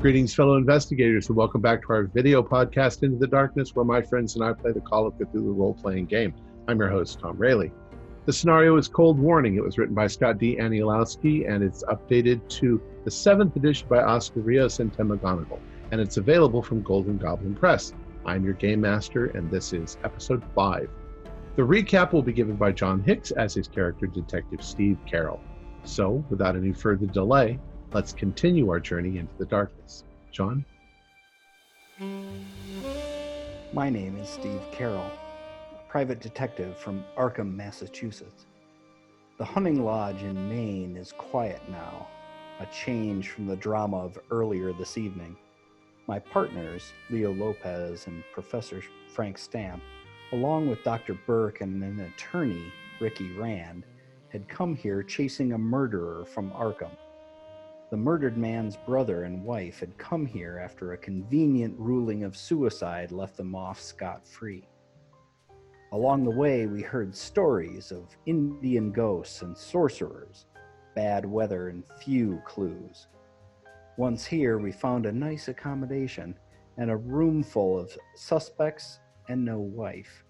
Greetings, fellow investigators, and welcome back to our video podcast, Into the Darkness, where my friends and I play the Call of Cthulhu role-playing game. I'm your host, Tom Rayleigh. The scenario is Cold Warning. It was written by Scott D. Anielowski, and it's updated to the 7th edition by Oscar Rios and Tim McGonigal, and it's available from Golden Goblin Press. I'm your game master, and this is episode 5. The recap will be given by John Hicks as his character, Detective Steve Carroll. So, without any further delay, let's continue our journey into the darkness. John? My name is Steve Carroll, a private detective from Arkham, Massachusetts. The hunting lodge in Maine is quiet now, a change from the drama of earlier this evening. My partners, Leo Lopez and Professor Frank Stamp, along with Dr. Burke and an attorney, Ricky Rand, had come here chasing a murderer from Arkham. The murdered man's brother and wife had come here after a convenient ruling of suicide left them off scot-free. Along the way, we heard stories of Indian ghosts and sorcerers, bad weather and few clues. Once here, we found a nice accommodation and a room full of suspects and no wife.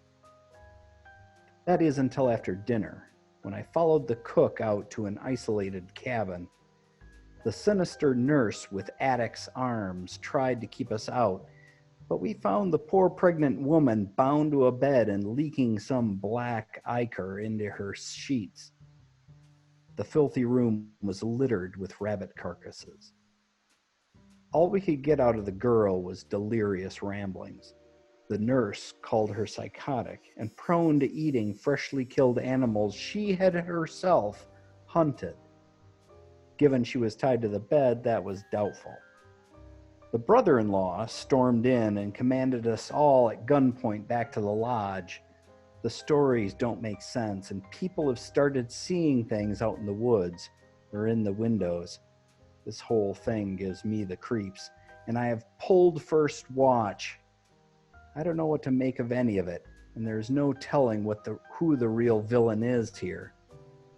That is until after dinner, when I followed the cook out to an isolated cabin. The sinister nurse with addict's arms tried to keep us out, but we found the poor pregnant woman bound to a bed and leaking some black ichor into her sheets. The filthy room was littered with rabbit carcasses. All we could get out of the girl was delirious ramblings. The nurse called her psychotic and prone to eating freshly killed animals she had herself hunted. Given she was tied to the bed, that was doubtful. The brother-in-law stormed in and commanded us all at gunpoint back to the lodge. The stories don't make sense, and people have started seeing things out in the woods or in the windows. This whole thing gives me the creeps, and I have pulled first watch. I don't know what to make of any of it, and there's no telling who the real villain is here.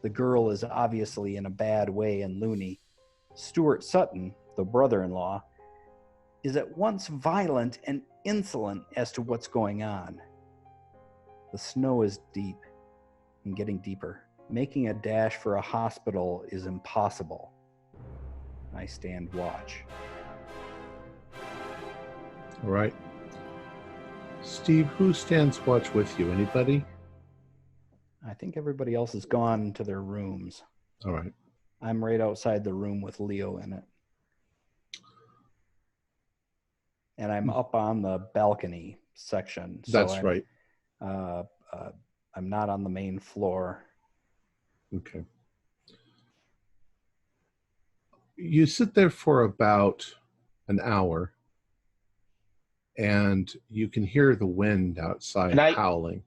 The girl is obviously in a bad way and loony. Stuart Sutton, the brother-in-law, is at once violent and insolent as to what's going on. The snow is deep and getting deeper. Making a dash for a hospital is impossible. I stand watch. All right. Steve, who stands watch with you? Anybody? I think everybody else has gone to their rooms. All right. I'm right outside the room with Leo in it. And I'm up on the balcony section. That's right. I'm not on the main floor. Okay. You sit there for about an hour, and you can hear the wind outside howling.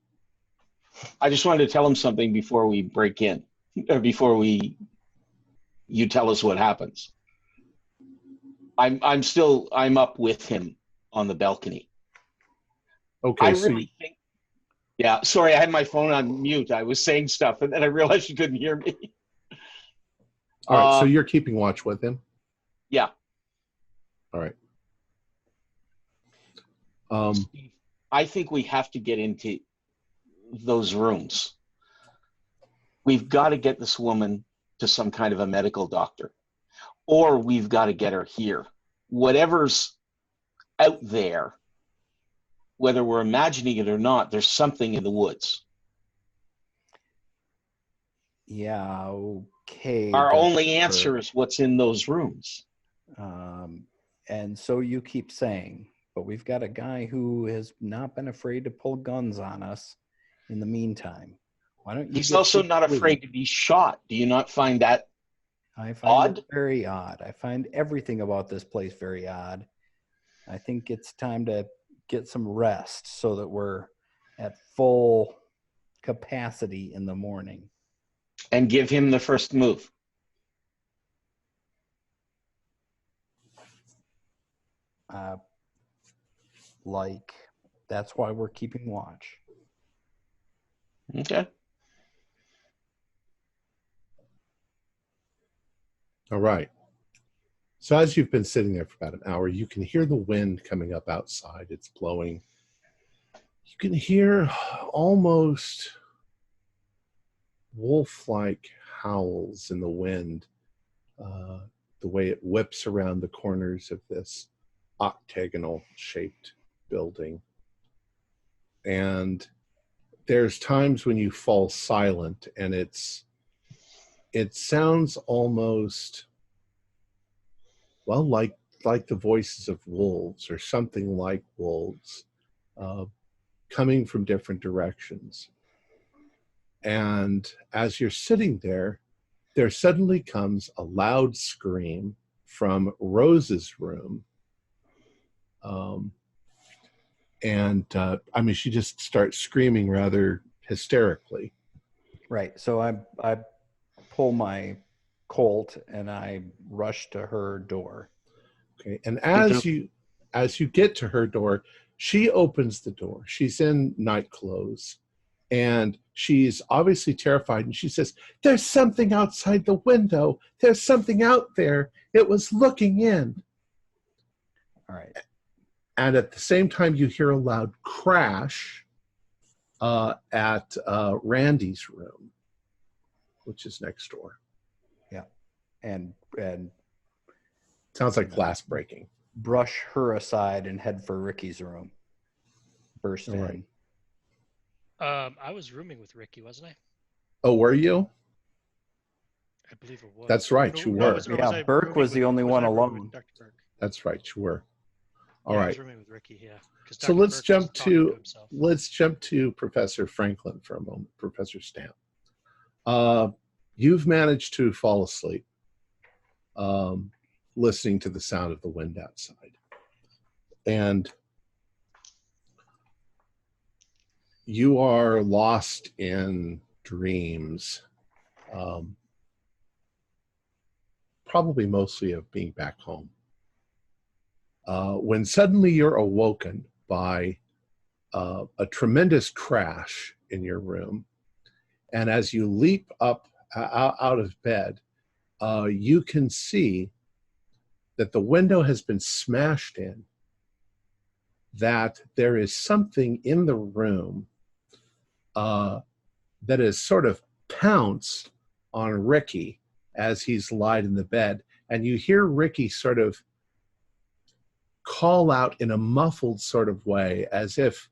I just wanted to tell him something before we break in, or before you tell us what happens. I'm up with him on the balcony. Okay. I really think. Yeah, sorry, I had my phone on mute. I was saying stuff, and then I realized you couldn't hear me. All right, so you're keeping watch with him? Yeah. All right. Steve, I think we have to get into those rooms. We've got to get this woman to some kind of a medical doctor, or we've got to get her here. Whatever's out there, whether we're imagining it or not, there's something in the woods. Yeah, okay. Our only answer is what's in those rooms. And so you keep saying, but we've got a guy who has not been afraid to pull guns on us in the meantime. Why don't you? He's also not afraid to be shot. Do you not find that I find it very odd. I find everything about this place very odd. I think it's time to get some rest so that we're at full capacity in the morning. And give him the first move. That's why we're keeping watch. Okay. All right. So as you've been sitting there for about an hour, you can hear the wind coming up outside. It's blowing. You can hear almost wolf-like howls in the wind, the way it whips around the corners of this octagonal-shaped building. And there's times when you fall silent, and it sounds almost, well, like the voices of wolves or something like wolves, coming from different directions. And as you're sitting there, there suddenly comes a loud scream from Rose's room. She just starts screaming rather hysterically. Right. So I pull my Colt and I rush to her door. Okay. And as you get to her door, she opens the door. She's in night clothes and she's obviously terrified. And she says, "There's something outside the window. There's something out there. It was looking in." All right. And at the same time, you hear a loud crash at Randy's room, which is next door. Yeah. And sounds like glass breaking. Brush her aside and head for Ricky's room. Burst in. Right. I was rooming with Ricky, wasn't I? Oh, were you? I believe it was. That's right, you were. Yeah, Burke was the only one alone. Dr. Burke? That's right, you were. All I right. was rooming with Ricky, yeah. So let's jump to himself. Professor Franklin for a moment, Professor Stamp. You've managed to fall asleep, listening to the sound of the wind outside. And you are lost in dreams, probably mostly of being back home. When suddenly you're awoken by a tremendous crash in your room. And as you leap up out of bed, you can see that the window has been smashed in, that there is something in the room that is sort of pounced on Ricky as he's lied in the bed. And you hear Ricky sort of call out in a muffled sort of way, as if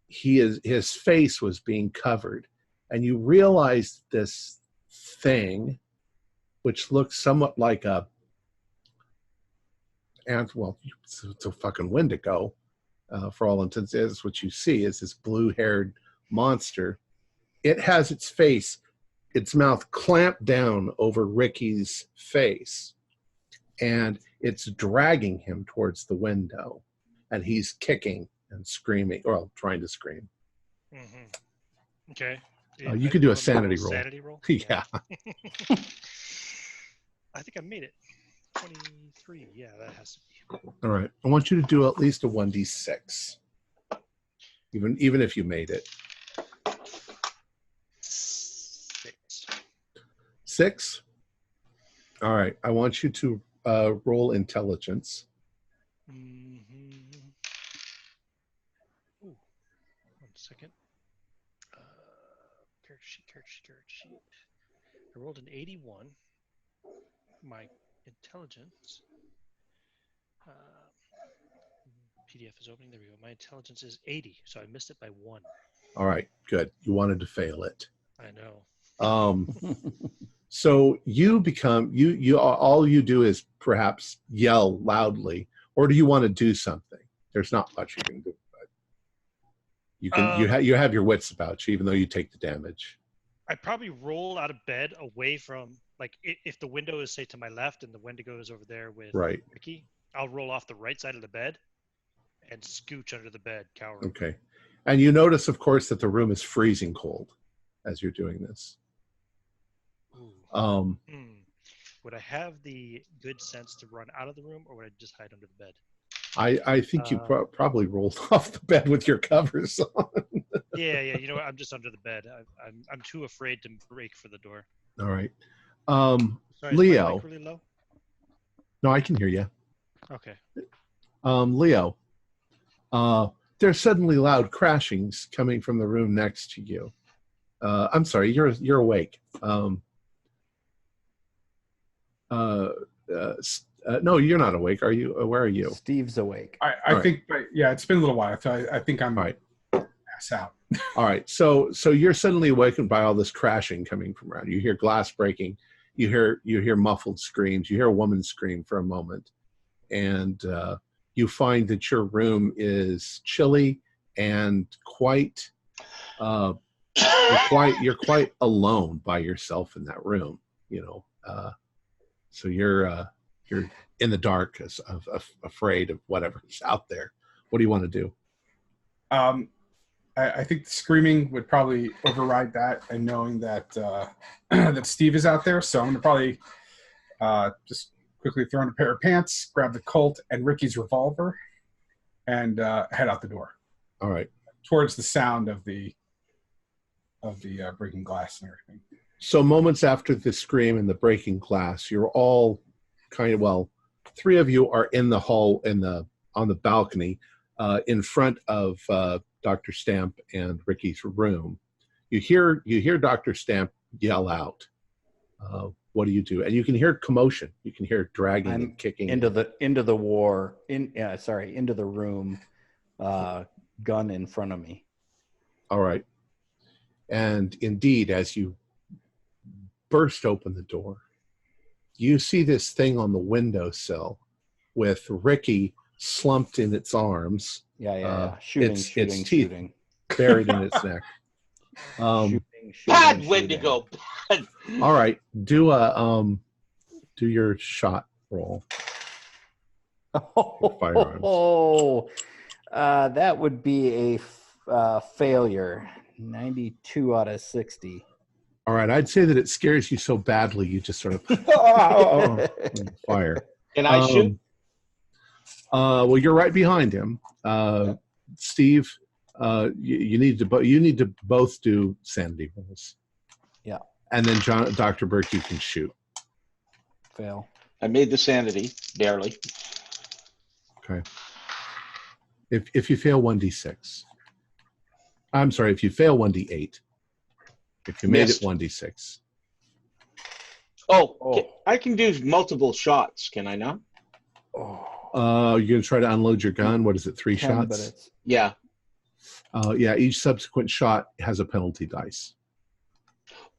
his face was being covered. And you realize this thing, which looks somewhat like it's a fucking Wendigo, for all intents. Is what you see is this blue-haired monster. It has its mouth clamped down over Ricky's face, and it's dragging him towards the window, and he's kicking and screaming, or trying to scream. Mm-hmm. Okay. You could do a sanity roll. Sanity roll? Yeah. I think I made it. 23. Yeah, that has to be. All right. I want you to do at least a 1d6. Even if you made it. 6? All right. I want you to roll intelligence. Mm-hmm. Ooh. 1 second. Character sheet. I rolled an 81. My intelligence. PDF is opening. There we go. My intelligence is 80, so I missed it by 1. All right, good. You wanted to fail it. I know. So you become you. All you do is perhaps yell loudly, or do you want to do something? There's not much you can do, but you can. You have your wits about you, even though you take the damage. I probably roll out of bed away from, like, if the window is, say, to my left and the Wendigo is over there with Right. Ricky, I'll roll off the right side of the bed and scooch under the bed, cowering. Okay. And you notice, of course, that the room is freezing cold as you're doing this. Ooh. Would I have the good sense to run out of the room, or would I just hide under the bed? I think you probably rolled off the bed with your covers on. Yeah. You know what? I'm just under the bed. I'm too afraid to break for the door. All right. Sorry, Leo. is my mic really low? No, I can hear you. Okay. Leo. There's suddenly loud crashings coming from the room next to you. I'm sorry, you're awake. No, you're not awake. Are you? Where are you? Steve's awake. I think, but yeah, it's been a little while. So I think I'm right. Pass out. All right. So you're suddenly awakened by all this crashing coming from around. You hear glass breaking. You hear muffled screams. You hear a woman scream for a moment, and you find that your room is chilly and quite you're quite alone by yourself in that room. So you're in the dark, afraid of whatever's out there. What do you want to do? I think the screaming would probably override that, and knowing that that Steve is out there, so I'm going to probably just quickly throw on a pair of pants, grab the Colt and Ricky's revolver, and head out the door. All right. Towards the sound of the breaking glass and everything. So moments after the scream and the breaking glass, you're all three of you are in the hall on the balcony in front of Dr. Stamp and Ricky's room. You hear Dr. Stamp yell out. What do you do? And you can hear commotion. You can hear dragging and kicking into the room, gun in front of me. All right. And indeed, as you burst open the door, you see this thing on the windowsill with Ricky slumped in its arms. Yeah. Shooting. Teeth buried in its neck. Bad Wendigo. All right, do your shot roll. That would be a failure. 92 out of 60. All right, I'd say that it scares you so badly you just sort of fire. Can I shoot? Well, you're right behind him, Steve. You need to both do sanity rolls. Yeah. And then Dr. Burke, you can shoot. Fail. I made the sanity, barely. Okay. If you fail 1d6. I'm sorry, if you fail 1d8. If you made it 1d6. Oh, I can do multiple shots, can I not? You're going to try to unload your gun. What is it, 3 shots? Yeah. Yeah, each subsequent shot has a penalty dice.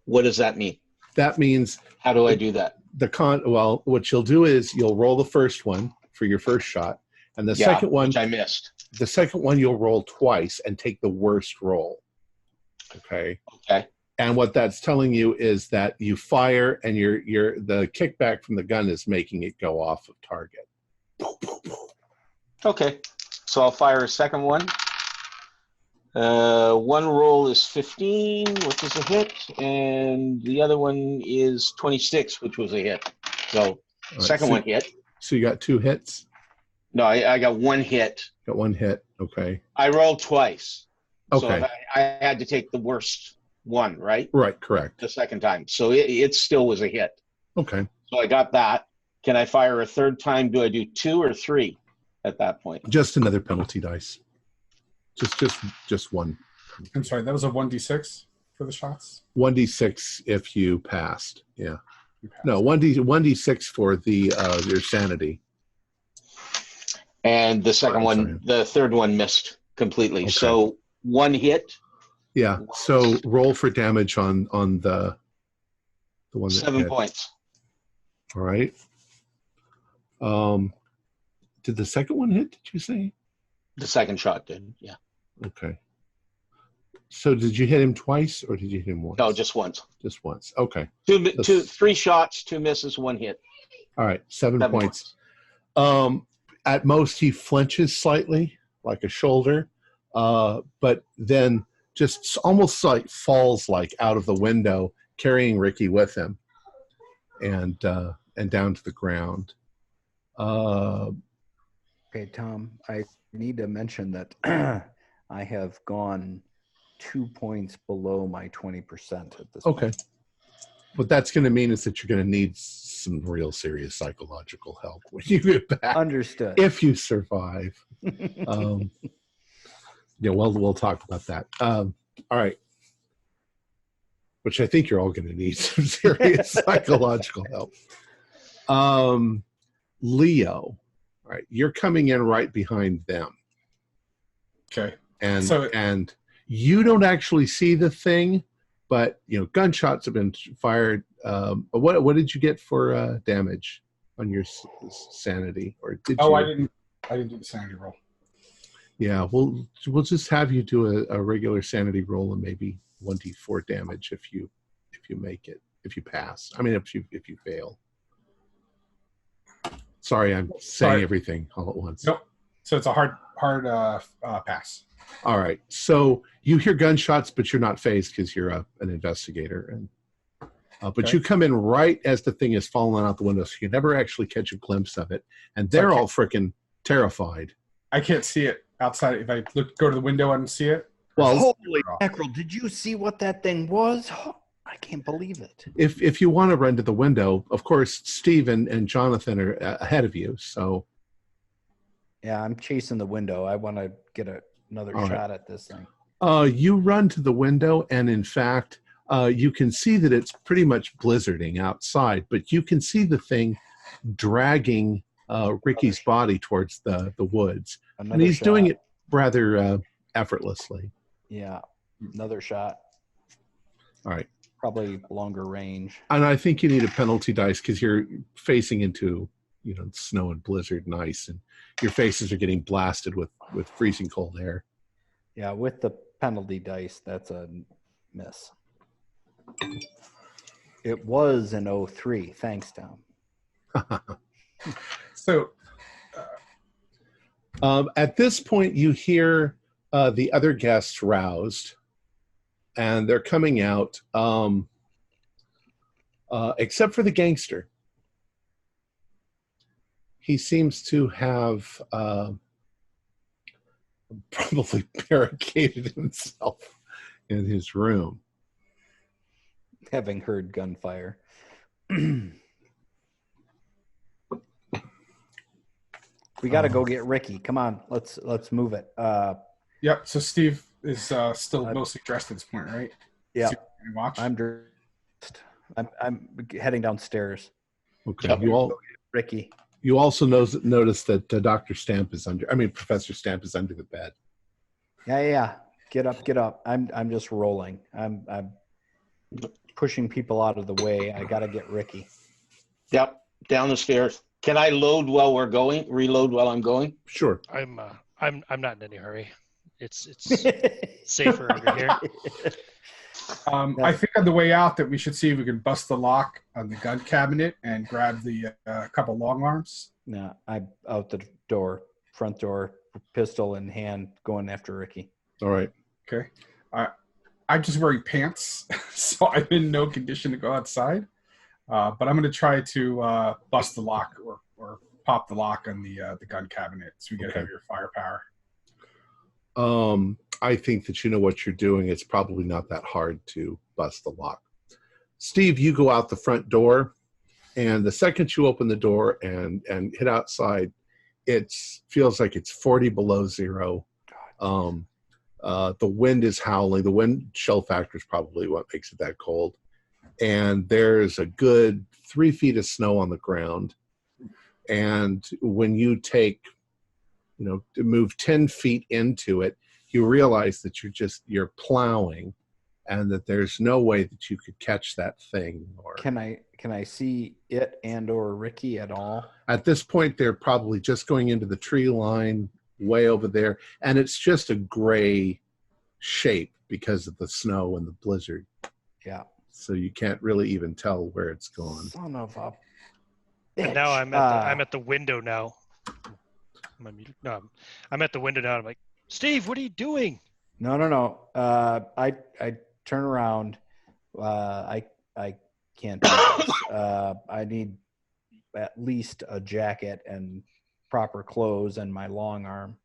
What does that mean? That means... How do I do that? What you'll do is you'll roll the first one for your first shot, and the second one... which I missed. The second one you'll roll twice and take the worst roll. Okay. And what that's telling you is that you fire and the kickback from the gun is making it go off of target. Okay. So I'll fire a second one. One roll is 15, which is a hit, and the other one is 26, which was a hit. So second one hit. So you got 2 hits? No, I got 1 hit. Got 1 hit. Okay. I rolled twice. Okay. So I had to take the worst one, right? Right, correct. The second time. So it still was a hit. Okay. So I got that. Can I fire a third time? Do I do 2 or 3 at that point? Just another penalty dice. Just one. I'm sorry, that was a 1d6 for the shots? 1d6 if you passed. Yeah. No, 1d6 for the your sanity. And the second one, the third one missed completely. Okay. So 1 hit. Yeah. So roll for damage on the one that 7 hit. points. All right. Did the second one hit? Did you say? The second shot did. Yeah. Okay. So did you hit him twice or did you hit him once? No, just once. Just once. Okay. 3 shots, 2 misses, 1 hit. All right. 7 points. At most, he flinches slightly, like a shoulder, but then just almost like falls like out of the window, carrying Ricky with him, and down to the ground. Okay, Tom, I need to mention that I have gone 2 points below my 20% at this Okay. point. What that's going to mean is that you're going to need some real serious psychological help when you get back. Understood. If you survive. Yeah, well, we'll talk about that. All right. Which I think you're all going to need some serious psychological help. Leo, all right, you're coming in right behind them. Okay. And you don't actually see the thing, but gunshots have been fired. What did you get for damage on your sanity? Or did you? I didn't do the sanity roll. Yeah, we'll just have you do a regular sanity roll and maybe 1d4 damage if you make it, if you pass. I mean, if you fail. Sorry, I'm saying everything all at once. Nope. So it's a hard pass. All right. So you hear gunshots, but you're not phased because you're an investigator, and but you come in right as the thing is falling out the window, so you never actually catch a glimpse of it, and they're all freaking terrified. I can't see it outside. If I go to the window and see it. Well, holy mackerel! Did you see what that thing was? Oh, I can't believe it. If you want to run to the window, of course, Steve and Jonathan are ahead of you. So yeah, I'm chasing the window. I want to get another shot at this thing. You run to the window, and in fact, you can see that it's pretty much blizzarding outside, but you can see the thing dragging Ricky's body towards the woods. And he's doing it rather effortlessly. Yeah, another shot. All right. Probably longer range. And I think you need a penalty dice because you're facing into, snow and blizzard and ice, and your faces are getting blasted with freezing cold air. Yeah, with the penalty dice, that's a miss. It was an 03. Thanks, Tom. So at this point, you hear the other guests roused, and they're coming out, except for the gangster. He seems to have probably barricaded himself in his room. Having heard gunfire. We got to go get Ricky. Come on, let's move it. Yep. So Steve is still mostly dressed at this point, right? Yeah. Watch. I'm dressed. I'm heading downstairs. Okay. Yep. Ricky. You also notice that Professor Stamp is under the bed. Yeah. Get up. I'm just rolling. I'm pushing people out of the way. I got to get Ricky. Yep. Down the stairs. Can I load while we're going? Reload while I'm going? Sure. I'm not in any hurry. It's safer under here. I think on the way out that we should see if we can bust the lock on the gun cabinet and grab the couple long arms. No, I'm out the door, front door, pistol in hand, going after Ricky. All right. Okay. I'm just wearing pants, so I'm in no condition to go outside. But I'm going to try to bust the lock or pop the lock on the gun cabinet so we get heavier firepower. I think that you know what you're doing. It's probably not that hard to bust the lock. Steve, you go out the front door, and the second you open the door and hit outside, it feels like it's 40 below zero. The wind is howling. The wind chill factor is probably what makes it that cold. And there's a good 3 feet of snow on the ground. And when you to move 10 feet into it, you realize that you're plowing, and that there's no way that you could catch that thing. Or can I see it and or Ricky at all? At this point, they're probably just going into the tree line way over there, and it's just a gray shape because of the snow and the blizzard. Yeah. So you can't really even tell where it's gone. Son of a bitch. And now I'm at the window now. Am I muted? No, I'm at the window now. I'm like, Steve, what are you doing? No. I turn around. I can't do this. I need at least a jacket and proper clothes and my long arm.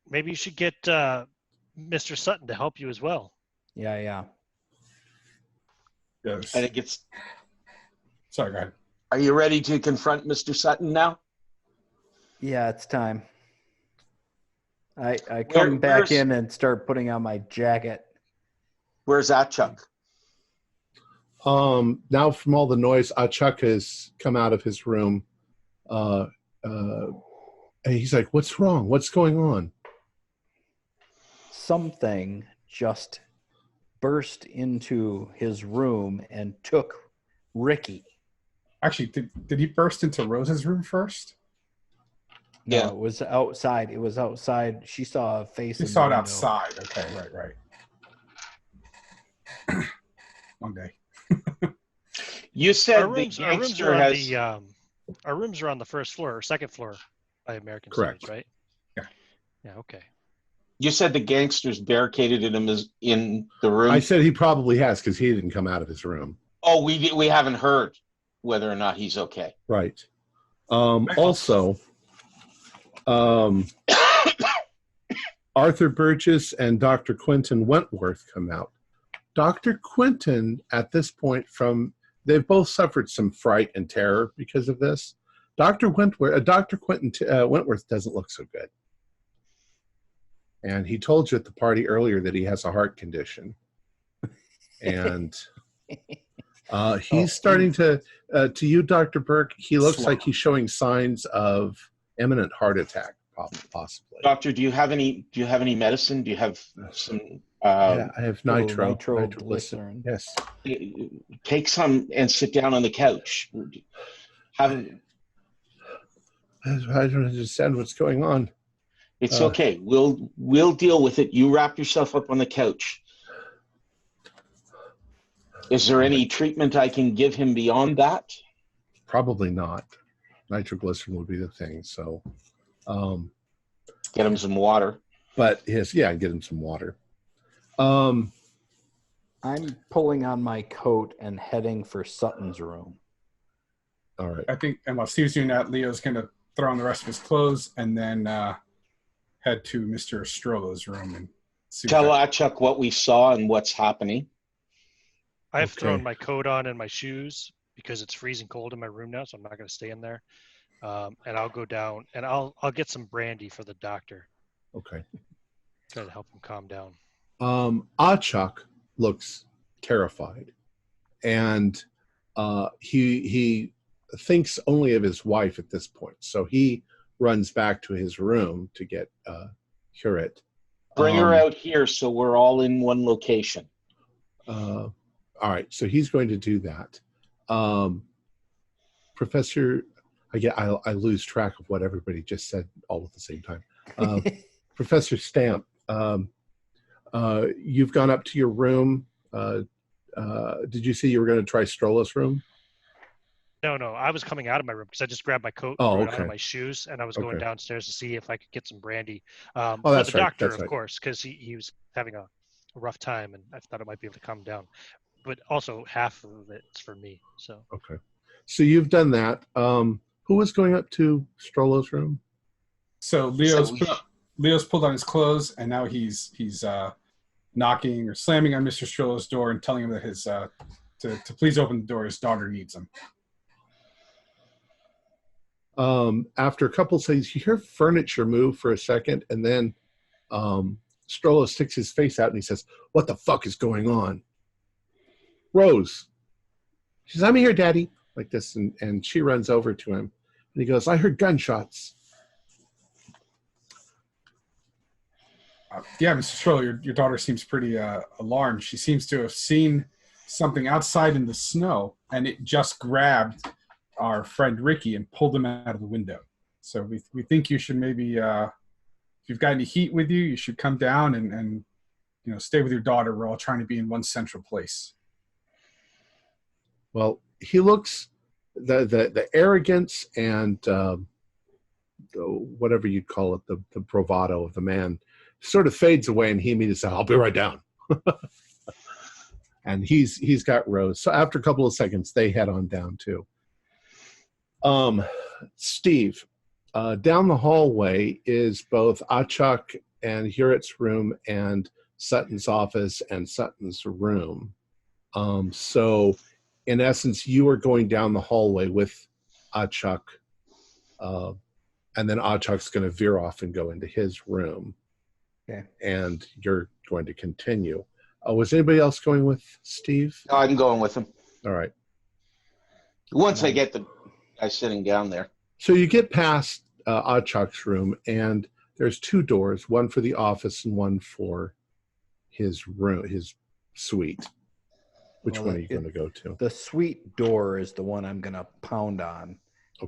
Maybe you should get Mr. Sutton to help you as well. Yeah. Yes. And it gets. Sorry, go ahead. Are you ready to confront Mr. Sutton now? Yeah, it's time. I come back in and start putting on my jacket. Where's Atchuk? Now from all the noise, Achuk has come out of his room. And he's like, "What's wrong? What's going on?" Something just burst into his room and took Ricky. Actually, did he burst into Rose's room first? No, Yeah. it was outside. It was outside. She saw a face. He in saw the it window. outside. Okay, right. One day. You said Our the rooms gangster are on has. our rooms are on the first floor or second floor by American Correct. standards, right? Yeah. Yeah. Okay. You said the gangsters barricaded him in the room. I said he probably has because he didn't come out of his room. Oh, we haven't heard whether or not he's okay. Right. Also, Arthur Burgess and Dr. Quentin Wentworth come out. Dr. Quentin, at this point, they've both suffered some fright and terror because of this. Dr. Quentin Wentworth doesn't look so good. And he told you at the party earlier that he has a heart condition. And he's starting to you, Dr. Burke, he looks like he's showing signs of imminent heart attack, possibly. Doctor, do you have any medicine? Do you have some? Yeah, I have nitroglycerin. Yes. Take some and sit down on the couch. I don't understand what's going on. It's okay. We'll deal with it. You wrap yourself up on the couch. Is there any treatment I can give him beyond that? Probably not. Nitroglycerin would be the thing. So, get him some water. But get him some water. I'm pulling on my coat and heading for Sutton's room. All right. I think, and while Steve's doing that, Leo's going to throw on the rest of his clothes and then head to Mr. Strollo's room and see. Tell Atchuk what we saw and what's happening. I've thrown my coat on and my shoes because it's freezing cold in my room now, so I'm not going to stay in there. And I'll go down and I'll get some brandy for the doctor. Okay. Try to help him calm down. Achuk looks terrified, and he thinks only of his wife at this point. So he runs back to his room to get Huret. Bring her out here so we're all in one location. All right, so he's going to do that. Professor, I lose track of what everybody just said all at the same time. Professor Stamp, you've gone up to your room. Did you see you were going to try Strollo's room? No, I was coming out of my room because I just grabbed my coat and out of my shoes, and I was going downstairs to see if I could get some brandy for the doctor, of course, because he was having a rough time, and I thought it might be able to calm him down. But also half of it's for me. So okay, so you've done that. Who was going up to Strollo's room? So Leo's pulled on his clothes, and now he's knocking or slamming on Mr. Strollo's door and telling him that his to please open the door. His daughter needs him. After a couple seconds, you hear furniture move for a second, and then Strollo sticks his face out and he says, "What the fuck is going on?" Rose. She says, "I'm here, Daddy," like this, and she runs over to him, and he goes, "I heard gunshots." Mr. Strollo, your daughter seems pretty alarmed. She seems to have seen something outside in the snow, and it just grabbed our friend Ricky and pulled him out of the window. So we think you should maybe, if you've got any heat with you, you should come down and stay with your daughter. We're all trying to be in one central place. Well, he looks the arrogance and whatever you'd call it, the bravado of the man sort of fades away, and he immediately says, "I'll be right down." And he's got Rose. So after a couple of seconds, they head on down too. Steve, down the hallway is both Achak and Huret's room and Sutton's office and Sutton's room. So in essence, you are going down the hallway with Achak, and then Achak's going to veer off and go into his room. Okay. And you're going to continue. Was anybody else going with Steve? No, I'm going with him. All right. Once I get the guy sitting down there. So you get past Achak's room, and there's two doors, one for the office and one for his room, his suite. Which one are you going to go to? The suite door is the one I'm going to pound on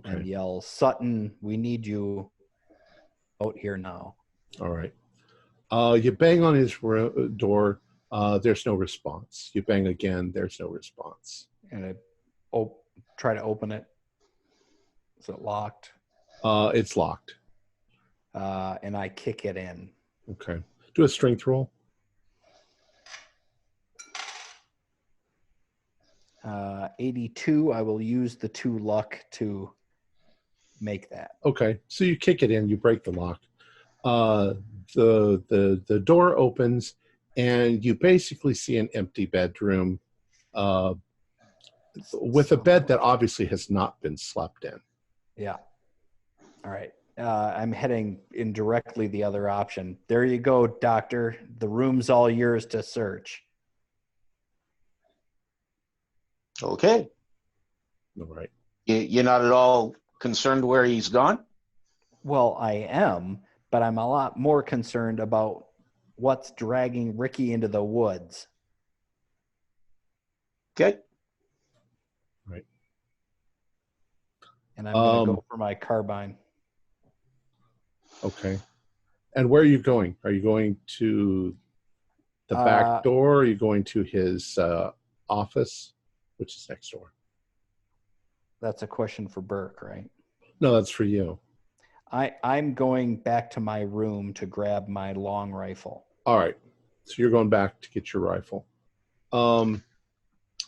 and yell, "Sutton, we need you out here now." All right. You bang on his door. There's no response. You bang again. There's no response. And I try to open it. Is it locked? It's locked. And I kick it in. Okay. Do a strength roll. 82. I will use the 2 luck to make that. Okay. So you kick it in. You break the lock. The door opens, and you basically see an empty bedroom with a bed that obviously has not been slept in. Yeah. All right. I'm heading in directly the other option. There you go, Doctor. The room's all yours to search. Okay. All right. You're not at all concerned where he's gone? Well, I am, but I'm a lot more concerned about what's dragging Ricky into the woods. Okay. Right. And I'm going to go for my carbine. Okay. And where are you going? Are you going to the back door? Or are you going to his office, which is next door? That's a question for Burke, right? No, that's for you. I'm going back to my room to grab my long rifle. All right. So you're going back to get your rifle.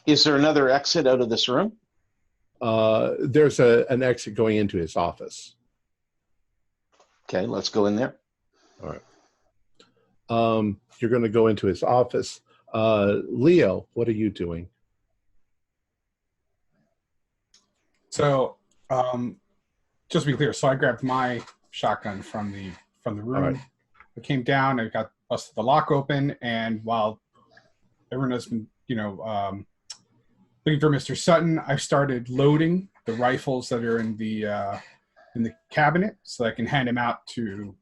Is there another exit out of this room? There's an exit going into his office. Okay, let's go in there. All right. You're going to go into his office. Leo, what are you doing? So, just to be clear, so I grabbed my shotgun from the room. Right. I came down, I got busted the lock open, and while everyone has been, looking for Mr. Sutton, I started loading the rifles that are in the cabinet, so I can hand them out to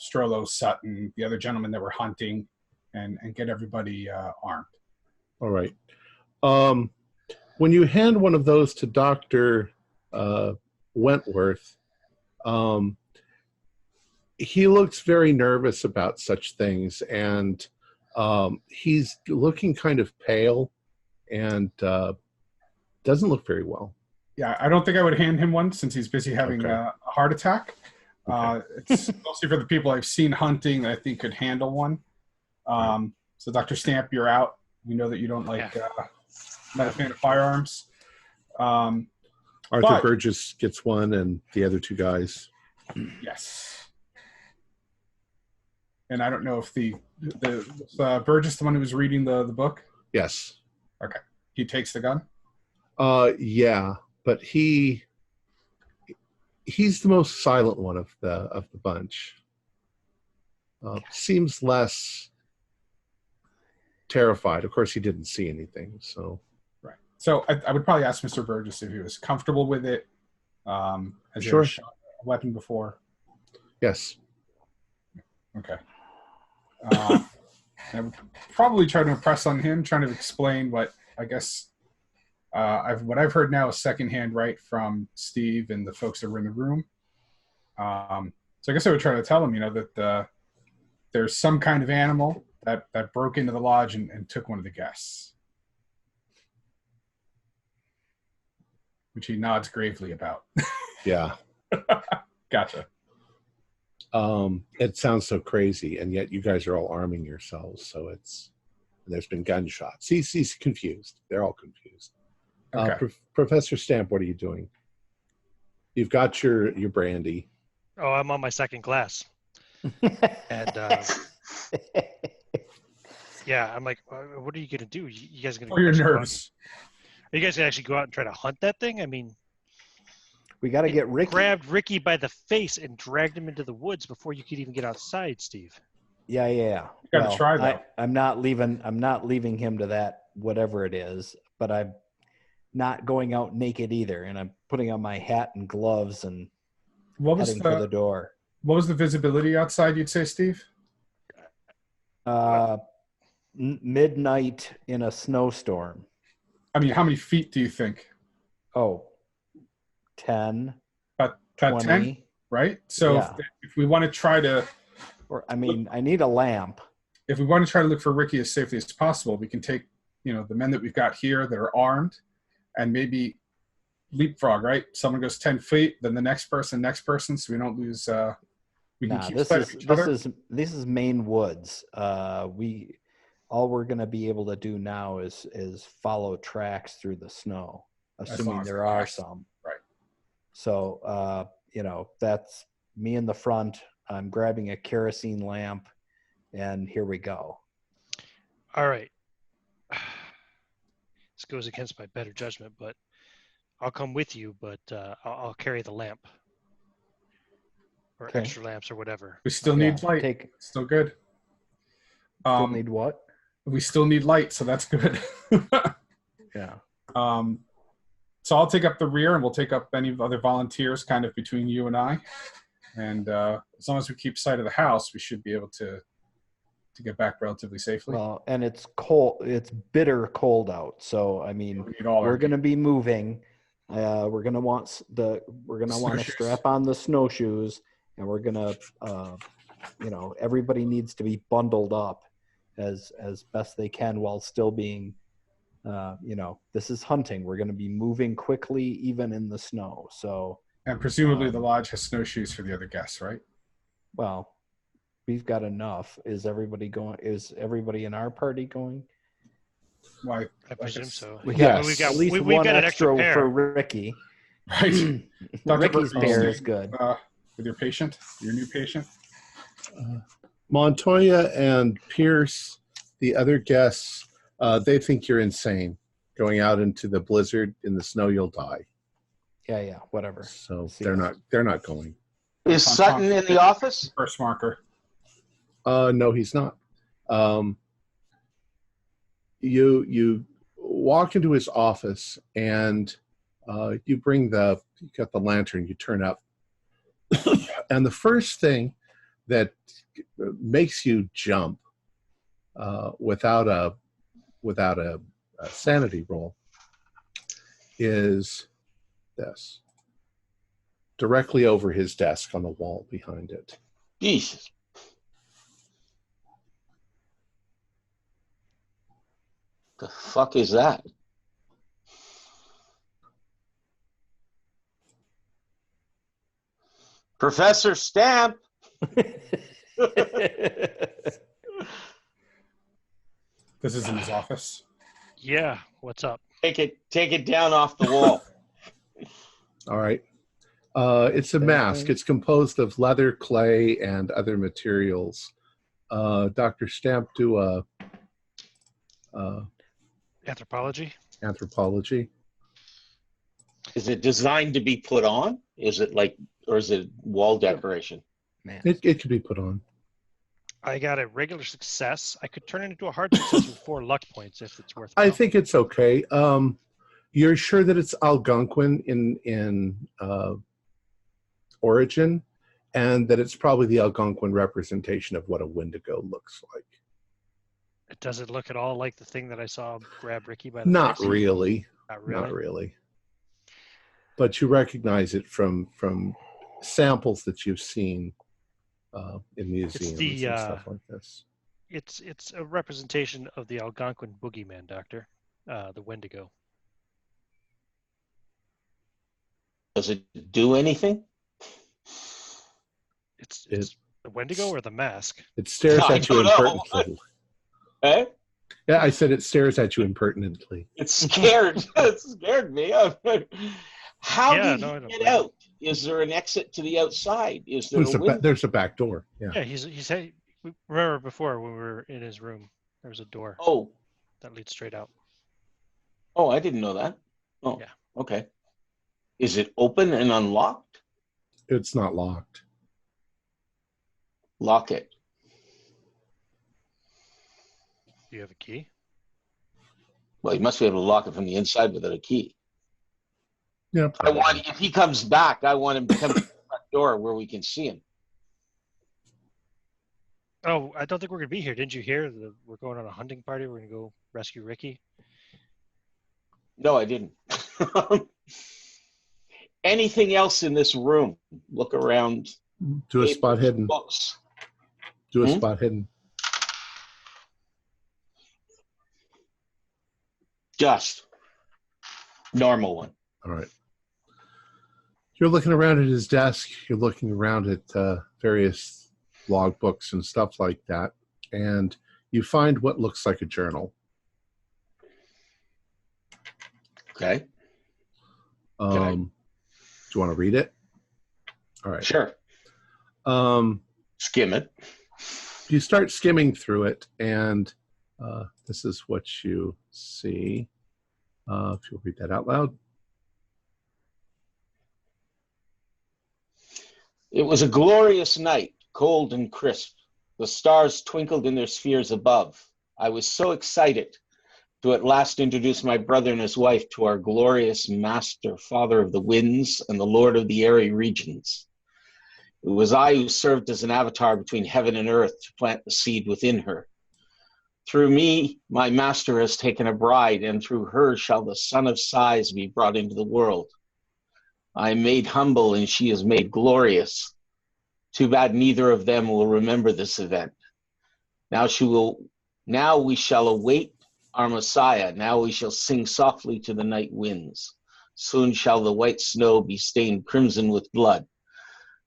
Strollo, Sutton, the other gentlemen that were hunting, and get everybody armed. All right. When you hand one of those to Dr. Wentworth, he looks very nervous about such things, and he's looking kind of pale and doesn't look very well. Yeah, I don't think I would hand him one since he's busy having a heart attack. It's mostly for the people I've seen hunting that I think could handle one. So Dr. Stamp, you're out. We know that you don't like not a fan of firearms. Arthur Burgess gets one, and the other two guys. Yes. And I don't know if the Burgess, the one who was reading the book. Yes. Okay. He takes the gun. Yeah, but he's the most silent one of the bunch. Seems less terrified. Of course, he didn't see anything, so. Right. So I would probably ask Mr. Burgess if he was comfortable with it. Has he ever shot a weapon before? Yes. Okay. I would probably try to impress on him, trying to explain what I guess what I've heard now is secondhand, right, from Steve and the folks that were in the room. So I guess I would try to tell him, that there's some kind of animal that broke into the lodge and took one of the guests. which he nods gravely about. Yeah. Gotcha. It sounds so crazy, and yet you guys are all arming yourselves, so there's been gunshots. He's confused. They're all confused. Okay. Professor Stamp, what are you doing? You've got your brandy. Oh, I'm on my second glass. And yeah, I'm like, what are you gonna do? You guys are gonna? For your nerves. Are you guys gonna actually go out and try to hunt that thing? I mean, we got to get Ricky. Grabbed Ricky by the face and dragged him into the woods before you could even get outside, Steve. Yeah. You gotta try that. I'm not leaving him to that, whatever it is, but I'm not going out naked either, and I'm putting on my hat and gloves and heading for the door. What was the visibility outside, you'd say, Steve? Midnight in a snowstorm. I mean, how many feet do you think? Oh, 10. About 20. 10, right? So Yeah. if we want to try to... I need a lamp. If we want to try to look for Ricky as safely as possible, we can take, the men that we've got here that are armed and maybe leapfrog, right? Someone goes 10 feet, then the next person, so we don't lose... we can keep sight of each other. This is Maine woods. All we're going to be able to do now is follow tracks through the snow, assuming there are some. Right. So, that's me in the front. I'm grabbing a kerosene lamp, and here we go. All right. This goes against my better judgment, but I'll come with you, but I'll carry the lamp. Or extra lamps or whatever. We still need light. Still good. Still need what? We still need light, so that's good. Yeah. So I'll take up the rear, and we'll take up any other volunteers kind of between you and I. And as long as we keep sight of the house, we should be able to get back relatively safely. Well, and it's cold. It's bitter cold out. So I mean, we're going to be moving. We're going to want to strap on the snowshoes, and we're going to, everybody needs to be bundled up as best they can while still being, this is hunting. We're going to be moving quickly, even in the snow. So. And presumably the lodge has snowshoes for the other guests, right? Well, we've got enough. Is everybody in our party going? Why? I presume so. We've got at least one got extra for Ricky. Right. Ricky's pair is good. With your new patient? Montoya and Pierce, the other guests, they think you're insane. Going out into the blizzard in the snow, you'll die. Yeah, whatever. So they're not going. Is Sutton in the office? First marker. No, he's not. You walk into his office and you got the lantern, you turn up. And the first thing that makes you jump without a sanity roll is this. Directly over his desk on the wall behind it. Jesus. The fuck is that? Professor Stamp. This is in his office. Yeah, what's up? Take it down off the wall. All right. It's a mask. It's composed of leather, clay, and other materials. Dr. Stamp, do Anthropology. Anthropology. Is it designed to be put on? Or is it wall decoration? Man. It could be put on. I got a regular success. I could turn it into a hard success with 4 luck points if it's worth it. I think it's okay. You're sure that it's Algonquin in origin, and that it's probably the Algonquin representation of what a Wendigo looks like. Does it look at all like the thing that I saw grab Ricky by the Not face? really. Not really. But you recognize it from samples that you've seen in museums and stuff like this. It's a representation of the Algonquin boogeyman, Doctor, the Wendigo. Does it do anything? It's the Wendigo or the mask? It stares at you impertinently. Eh? Yeah, I said it stares at you impertinently. It's scared. It scared me. How did he get out? Is there an exit to the outside? Is there a window? There's a back door. Yeah. Yeah, he's remember before when we were in his room, there was a door. Oh. That leads straight out. Oh, I didn't know that. Oh, yeah. Okay. Is it open and unlocked? It's not locked. Lock it. Do you have a key? Well, you must be able to lock it from the inside without a key. Yeah. If he comes back, I want him to come to the front door where we can see him. Oh, I don't think we're going to be here. Didn't you hear? We're going on a hunting party. We're going to go rescue Ricky. No, I didn't. Anything else in this room? Look around. Do a spot hidden. Books. Do a spot hidden. Just. Normal one. All right. You're looking around at his desk. You're looking around at various log books and stuff like that. And you find what looks like a journal. Okay. Do you want to read it? All right. Sure. Skim it. You start skimming through it, and this is what you see. If you'll read that out loud. It was a glorious night, cold and crisp. The stars twinkled in their spheres above. I was so excited to at last introduce my brother and his wife to our glorious master, father of the winds and the lord of the airy regions. It was I who served as an avatar between heaven and earth to plant the seed within her. Through me, my master has taken a bride, and through her shall the son of sighs be brought into the world. I am made humble, and she is made glorious. Too bad neither of them will remember this event. Now we shall await our Messiah. Now we shall sing softly to the night winds. Soon shall the white snow be stained crimson with blood.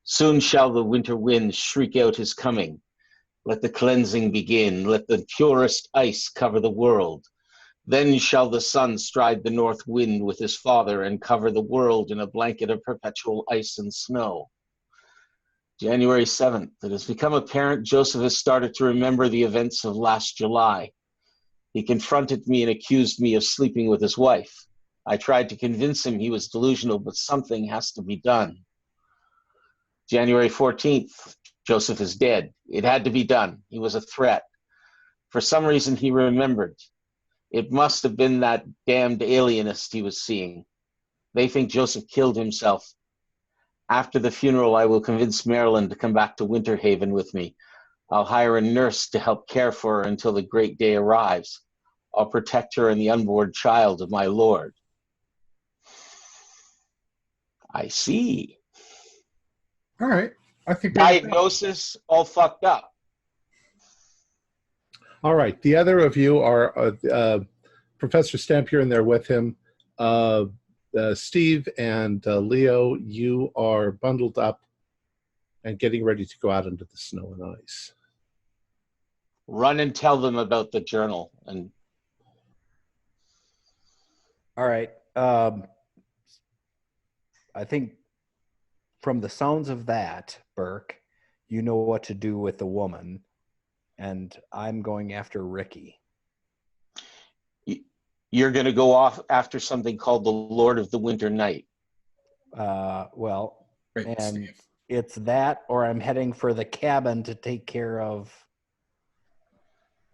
Soon shall the winter wind shriek out his coming. Let the cleansing begin. Let the purest ice cover the world. Then shall the sun stride the north wind with his father and cover the world in a blanket of perpetual ice and snow. January 7th. It has become apparent Joseph has started to remember the events of last July. He confronted me and accused me of sleeping with his wife. I tried to convince him he was delusional, but something has to be done. January 14th. Joseph is dead. It had to be done. He was a threat. For some reason, he remembered. It must have been that damned alienist he was seeing. They think Joseph killed himself. After the funeral, I will convince Marilyn to come back to Winter Haven with me. I'll hire a nurse to help care for her until the great day arrives. I'll protect her and the unborn child of my Lord. I see. All right. I think diagnosis all fucked up. All right. The other of you are Professor Stamp. You're in there with him. Steve and Leo, you are bundled up and getting ready to go out into the snow and ice. Run and tell them about the journal. And all right. I think from the sounds of that, Burke, you know what to do with the woman, and I'm going after Ricky. You're going to go off after something called the Lord of the Winter Night. Well, Wait, and Steve. It's that, or I'm heading for the cabin to take care of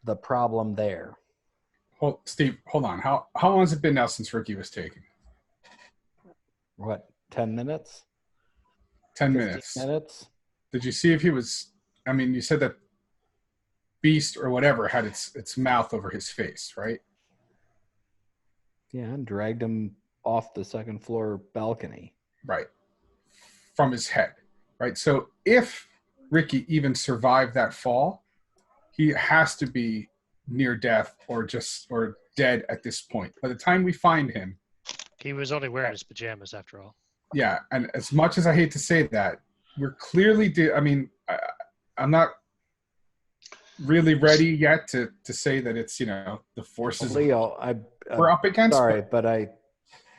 the problem there. Steve, hold on. How long has it been now since Ricky was taken? What, 10 minutes? 10 minutes. Did you see if he was, I mean, you said that beast or whatever had its mouth over his face, right? Yeah, and dragged him off the second floor balcony. Right. From his head, right? So if Ricky even survived that fall, he has to be near death or dead at this point. By the time we find him. He was only wearing his pajamas after all. Yeah, and as much as I hate to say that, we're clearly I'm not really ready yet to say that it's, the forces Leo, we're up against. Sorry, but I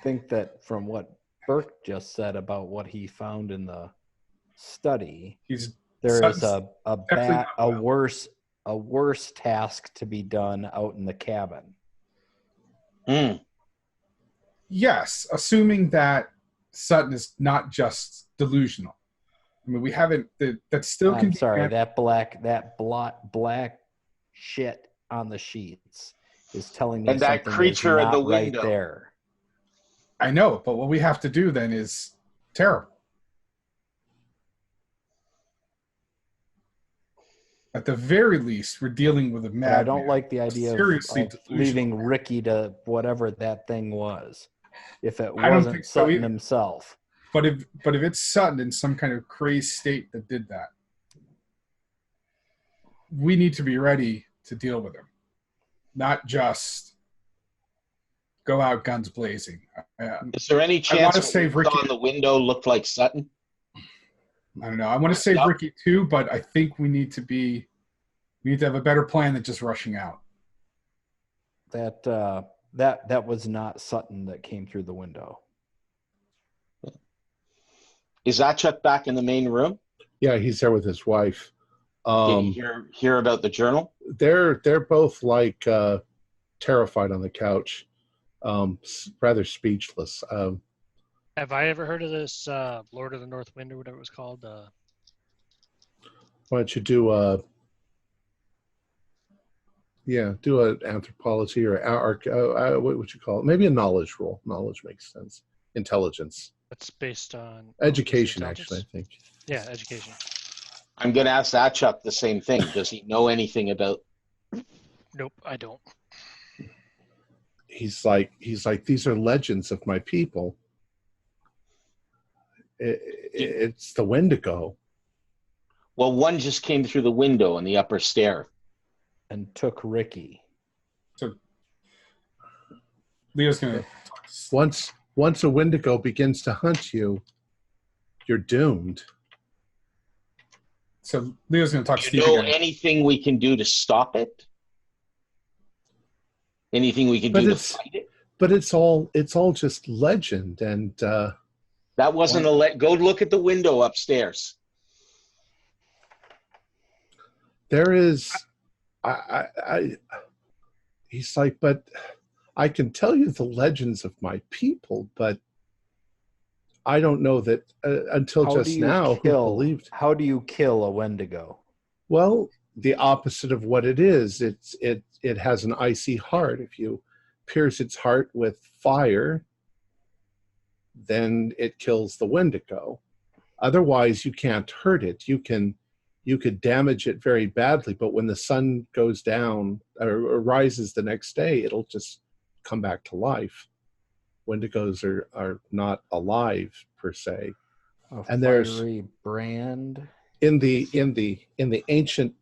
think that from what Burke just said about what he found in the study, there is a worse task to be done out in the cabin. Yes, assuming that Sutton is not just delusional. I mean, we haven't. That still can. I'm sorry. That black shit on the sheets is telling me and that something creature is in not the window. right there. I know, but what we have to do then is terrible. At the very least, we're dealing with a madman. I don't like the idea of leaving Ricky to whatever that thing was, if it wasn't Sutton himself. But if it's Sutton in some kind of crazed state that did that, we need to be ready to deal with him, not just go out guns blazing. Is there any chance what on the window looked like Sutton? I don't know. I want to save Ricky too, but I think we need to have a better plan than just rushing out. That was not Sutton that came through the window. Is Achuk back in the main room? Yeah, he's there with his wife. Did you hear about the journal? They're both like terrified on the couch, rather speechless. Have I ever heard of this Lord of the North Wind or whatever it was called? Why don't you do an anthropology or what would you call it? Maybe a knowledge roll. Knowledge makes sense. Intelligence. It's based on education, actually, I think. Yeah, education. I'm going to ask Achuk the same thing. Does he know anything about? Nope, I don't. He's like, these are legends of my people. It's the Wendigo. Well, one just came through the window on the upper stair and took Ricky. So Leo's going to... Once a Wendigo begins to hunt you, you're doomed. So Leo's going to talk to Steve again. Anything we can do to stop it? Anything we can do to fight it? But it's all just legend, and that wasn't Go look at the window upstairs. There is, he's like, but I can tell you the legends of my people, but I don't know that until just now who believed. How do you kill a Wendigo? Well, the opposite of what it is. It has an icy heart. If you pierce its heart with fire, then it kills the Wendigo. Otherwise, you can't hurt it. You could damage it very badly, but when the sun goes down or rises the next day, it'll just come back to life. Wendigos are not alive per se. And there's brand in the ancient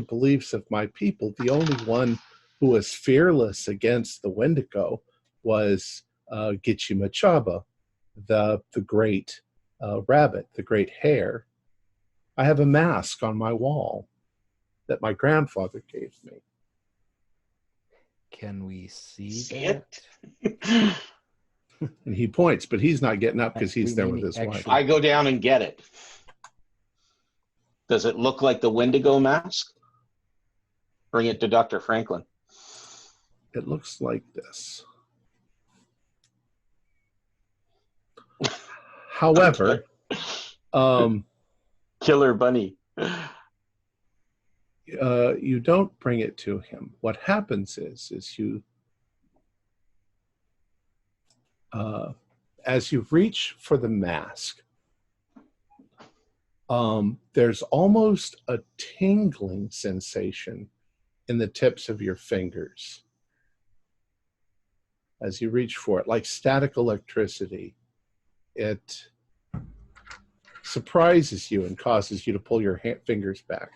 beliefs of my people, the only one who was fearless against the Wendigo was Gitche Machaba, the great rabbit, the great hare. I have a mask on my wall that my grandfather gave me. Can we see it? And he points, but he's not getting up because he's there with his wife. I go down and get it. Does it look like the Wendigo mask? Bring it to Dr. Franklin. It looks like this. However, Killer Bunny. You don't bring it to him. What happens is you, as you reach for the mask, there's almost a tingling sensation in the tips of your fingers as you reach for it, like static electricity. It surprises you and causes you to pull your fingers back.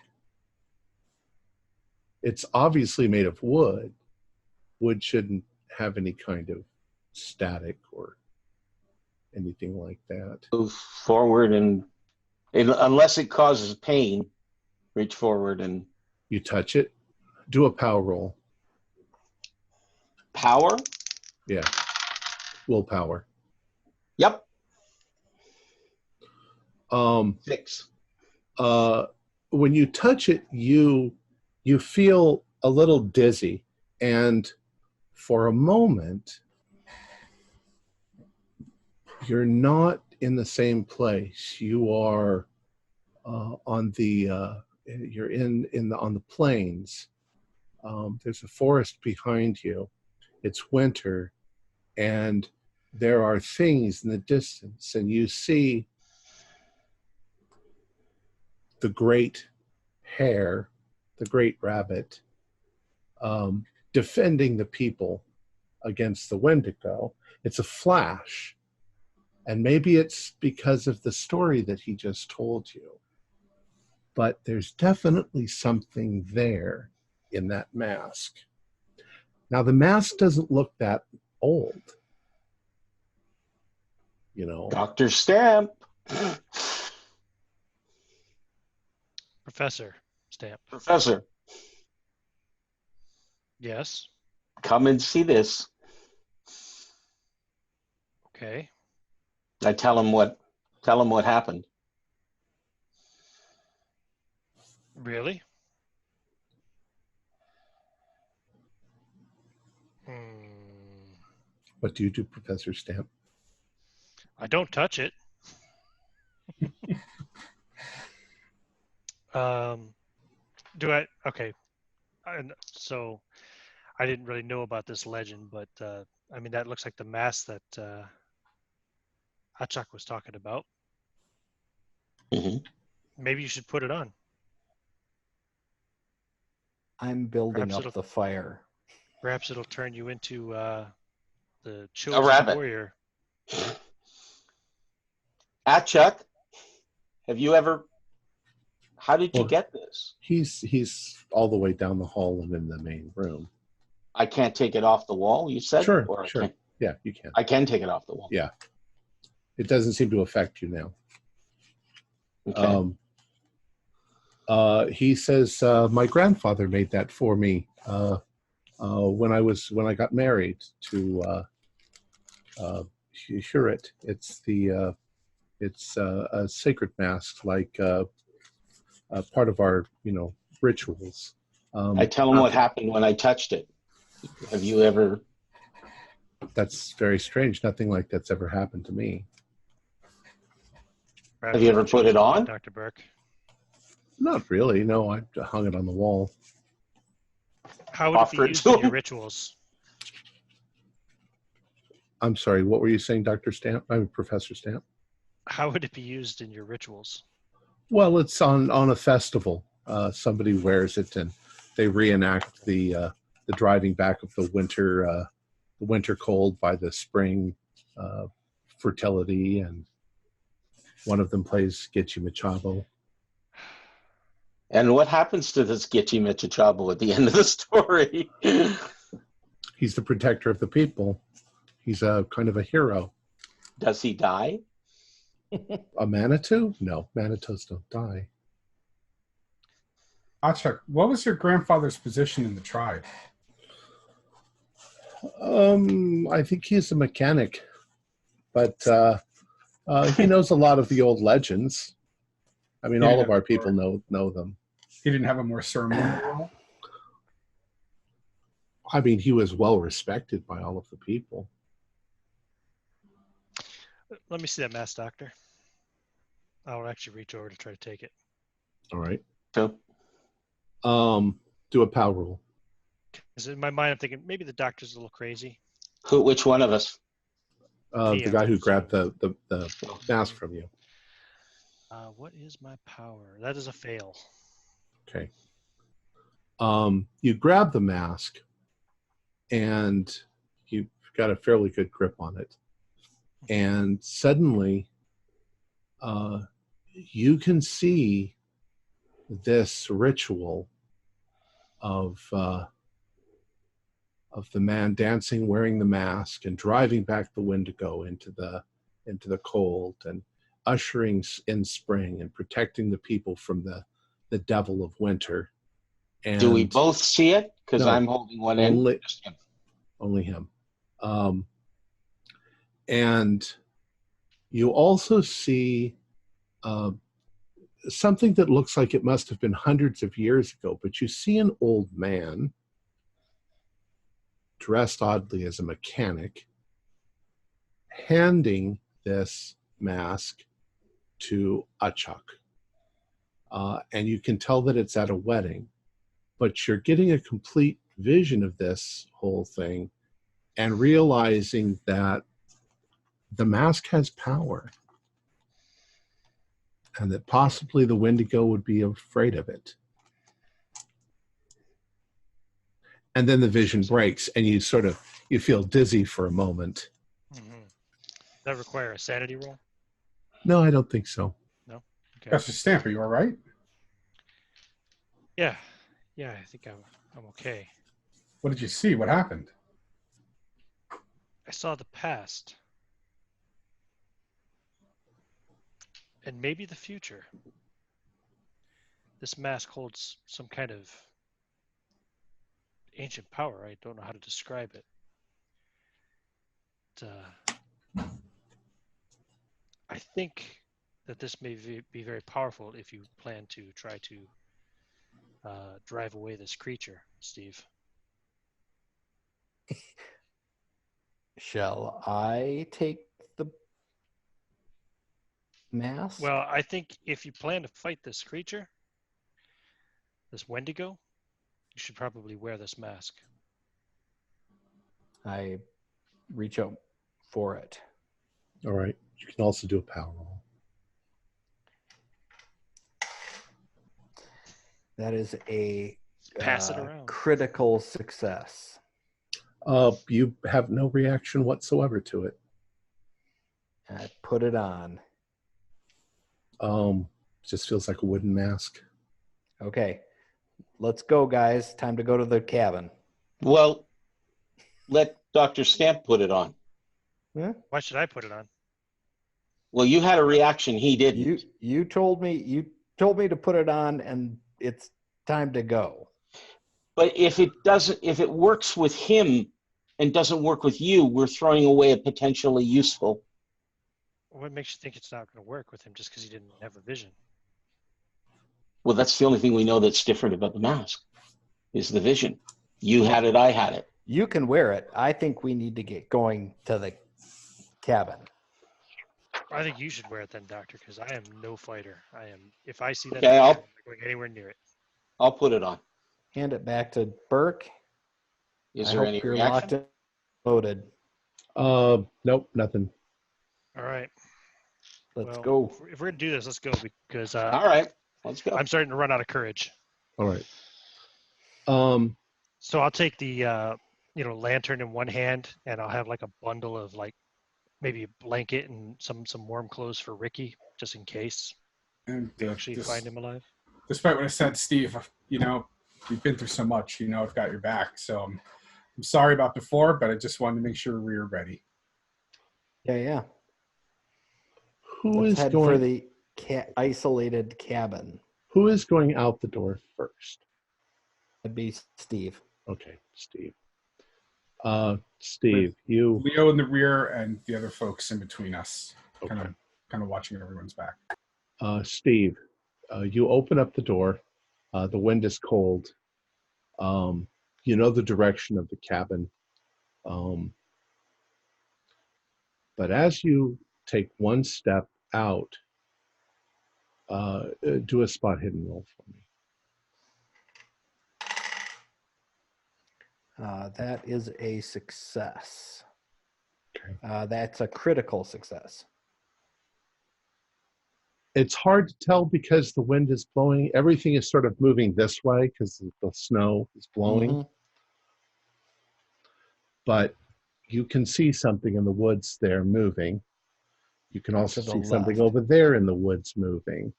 It's obviously made of wood. Wood shouldn't have any kind of static or anything like that. Move forward and unless it causes pain, reach forward and... You touch it. Do a power roll. Power? Yeah. Willpower. Yep. 6. When you touch it, you feel a little dizzy, and for a moment, you're not in the same place. You are on the you're on the plains. There's a forest behind you. It's winter, and there are things in the distance, and you see the great hare, the great rabbit, defending the people against the Wendigo. It's a flash, and maybe it's because of the story that he just told you, but there's definitely something there in that mask. Now, the mask doesn't look that old, you know. Dr. Stamp. Professor Stamp. Professor. Yes. Come and see this. Okay. I tell him what happened. Really? What do you do, Professor Stamp? I don't touch it. Do I? Okay. So I didn't really know about this legend, but I mean, that looks like the mask that Achak was talking about. Mm-hmm. Maybe you should put it on. I'm building up the fire. Perhaps it'll turn you into the A chosen rabbit. warrior. Achak, have you ever... How did you get this? He's all the way down the hall and in the main room. I can't take it off the wall, you said? Sure, Or sure. Yeah, you can. I can take it off the wall. Yeah. It doesn't seem to affect you now. Okay. He says, my grandfather made that for me when I got married to Huret. It's a sacred mask, like part of our rituals. I tell him what happened when I touched it. Have you ever? That's very strange. Nothing like that's ever happened to me. Have you ever put it on, Dr. Burke? Not really. No, I hung it on the wall. How would it be used in your rituals? I'm sorry. What were you saying, Dr. Stamp? I'm Professor Stamp. How would it be used in your rituals? Well, it's on a festival. Somebody wears it, and they reenact the driving back of the winter cold by the spring fertility, and one of them plays Gitchi Machabo. And what happens to this Gitchi Machabo at the end of the story? He's the protector of the people. He's a kind of a hero. Does he die? A Manitou? No, Manitous don't die. Achak, what was your grandfather's position in the tribe? I think he's a mechanic, but he knows a lot of the old legends. I mean, all of our people know them. He didn't have a more ceremonial role? I mean, he was well respected by all of the people. Let me see that mask, Doctor. I'll actually reach over to try to take it. All right. So, do a power roll. Because in my mind, I'm thinking maybe the doctor's a little crazy. Which one of us? The guy who grabbed the mask from you. What is my power? That is a fail. Okay. You grab the mask, and you've got a fairly good grip on it. And suddenly, you can see this ritual of the man dancing, wearing the mask, and driving back the Wendigo into the into the cold and ushering in spring and protecting the people from the devil of winter. And do we both see it? Because no, I'm holding one end. Only him. And you also see something that looks like it must have been hundreds of years ago, but you see an old man dressed oddly as a mechanic handing this mask to Achak. And you can tell that it's at a wedding, but you're getting a complete vision of this whole thing and realizing that the mask has power and that possibly the Wendigo would be afraid of it. And then the vision breaks and you feel dizzy for a moment. Mm-hmm. Does that require a sanity roll? No, I don't think so. No? Okay. Professor Stamp, are you all right? Yeah, I think I'm okay. What did you see? What happened? I saw the past. And maybe the future. This mask holds some kind of ancient power. I don't know how to describe it. I think that this may be very powerful if you plan to try to drive away this creature, Steve. Shall I take the mask? Well, I think if you plan to fight this creature, this Wendigo, you should probably wear this mask. I reach out for it. All right. You can also do a power roll. That is a Pass it around. Critical success. You have no reaction whatsoever to it. I put it on. Just feels like a wooden mask. Okay. Let's go, guys. Time to go to the cabin. Well, let Dr. Stamp put it on. Huh? Why should I put it on? Well, you had a reaction. He didn't. You told me to put it on, and it's time to go. But if it works with him and doesn't work with you, we're throwing away a potentially useful. What makes you think it's not going to work with him just because he didn't have a vision? Well, that's the only thing we know that's different about the mask, is the vision. You had it, I had it. You can wear it. I think we need to get going to the cabin. I think you should wear it then, Doctor, because I am no fighter. If I see that, Okay, I'm not going anywhere near it. I'll put it on. Hand it back to Burke. Is there any you're reaction? locked and loaded. Nope, nothing. All right. Let's go. If we're going to do this, let's go because all right, let's go. I'm starting to run out of courage. All right. So I'll take the lantern in one hand, and I'll have like a bundle of like maybe a blanket and some warm clothes for Ricky, just in case And we actually find him alive. Despite what I said, Steve, we've been through so much. I've got your back. So I'm sorry about before, but I just wanted to make sure we were ready. Yeah. Let's head for the isolated cabin. Who is going out the door first? That'd be Steve. Okay, Steve. Steve, you... Leo in the rear and the other folks in between us. Okay. Kind of watching everyone's back. Steve, you open up the door. The wind is cold. You know the direction of the cabin. But as you take one step out, do a spot hidden roll for me. That is a success. Okay. That's a critical success. It's hard to tell because the wind is blowing. Everything is sort of moving this way because the snow is blowing. Mm-hmm. But you can see something in the woods there moving. You can also see something over there in the woods moving.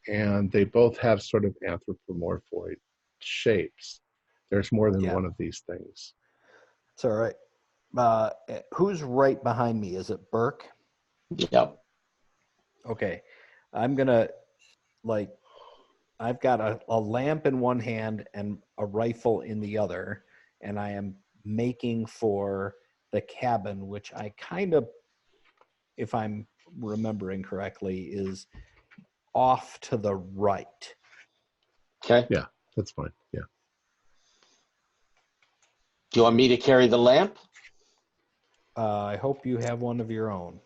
And they both have sort of anthropomorphoid shapes. There's more than one of these things. It's all right. Who's right behind me? Is it Burke? Yep. Okay. I'm going to, I've got a lamp in one hand and a rifle in the other, and I am making for the cabin, which I kind of, if I'm remembering correctly, is off to the right. Okay. Yeah, that's fine. Yeah. Do you want me to carry the lamp? I hope you have one of your own,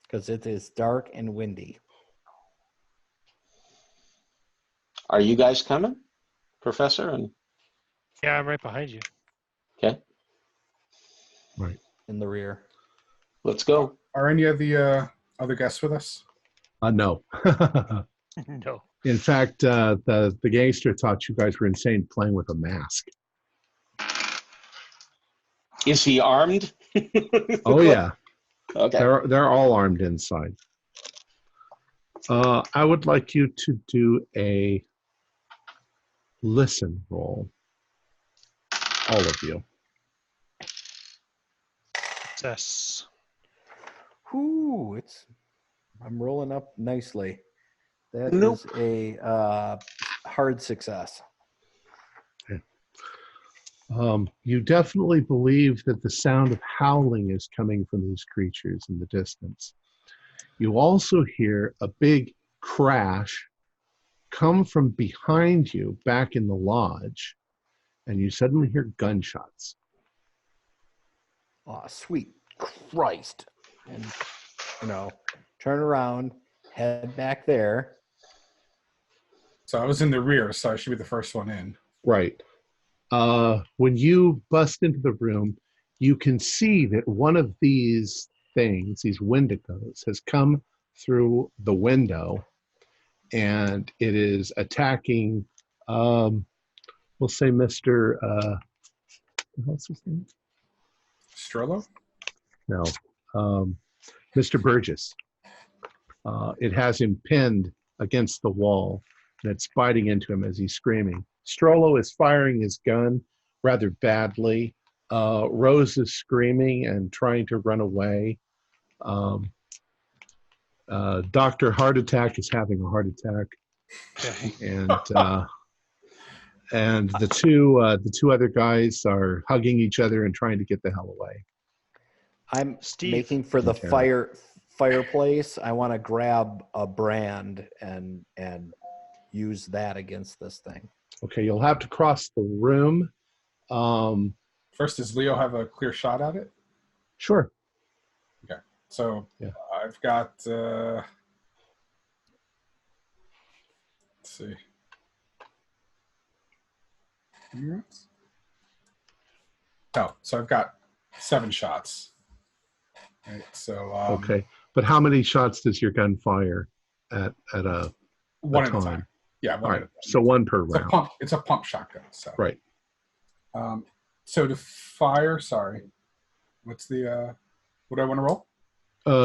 because it is dark and windy. Are you guys coming, Professor? And yeah, I'm right behind you. okay. Right. In the rear. Let's go. Are any of the other guests with us? No. No. In fact, the gangster thought you guys were insane playing with a mask. Is he armed? Oh yeah. Okay. They're all armed inside. I would like you to do a listen roll. All of you. Success. Ooh, I'm rolling up nicely. That Nope. is a hard success. Okay. You definitely believe that the sound of howling is coming from these creatures in the distance. You also hear a big crash come from behind you back in the lodge, and you suddenly hear gunshots. Oh, sweet Christ. And, turn around, head back there. So I was in the rear, so I should be the first one in. Right. When you bust into the room, you can see that one of these things, these wendigos, has come through the window, and it is attacking, we'll say Mr. What's his name? Strollo? No. Mr. Burgess. It has him pinned against the wall, and it's biting into him as he's screaming. Strollo is firing his gun rather badly. Rose is screaming and trying to run away. Dr. Heart Attack is having a heart attack. And the two other guys are hugging each other and trying to get the hell away. I'm Steve. making for the fireplace. I want to grab a brand and use that against this thing. Okay, you'll have to cross the room. First, does Leo have a clear shot at it? Sure. Okay. So yeah. I've got, let's see. Oh, so I've got 7 shots. Right, so okay, but how many shots does your gun fire at one at a time? Yeah, one. All right, so one per round. It's a pump shotgun. So right. So to fire, sorry, what's the what do I want to roll?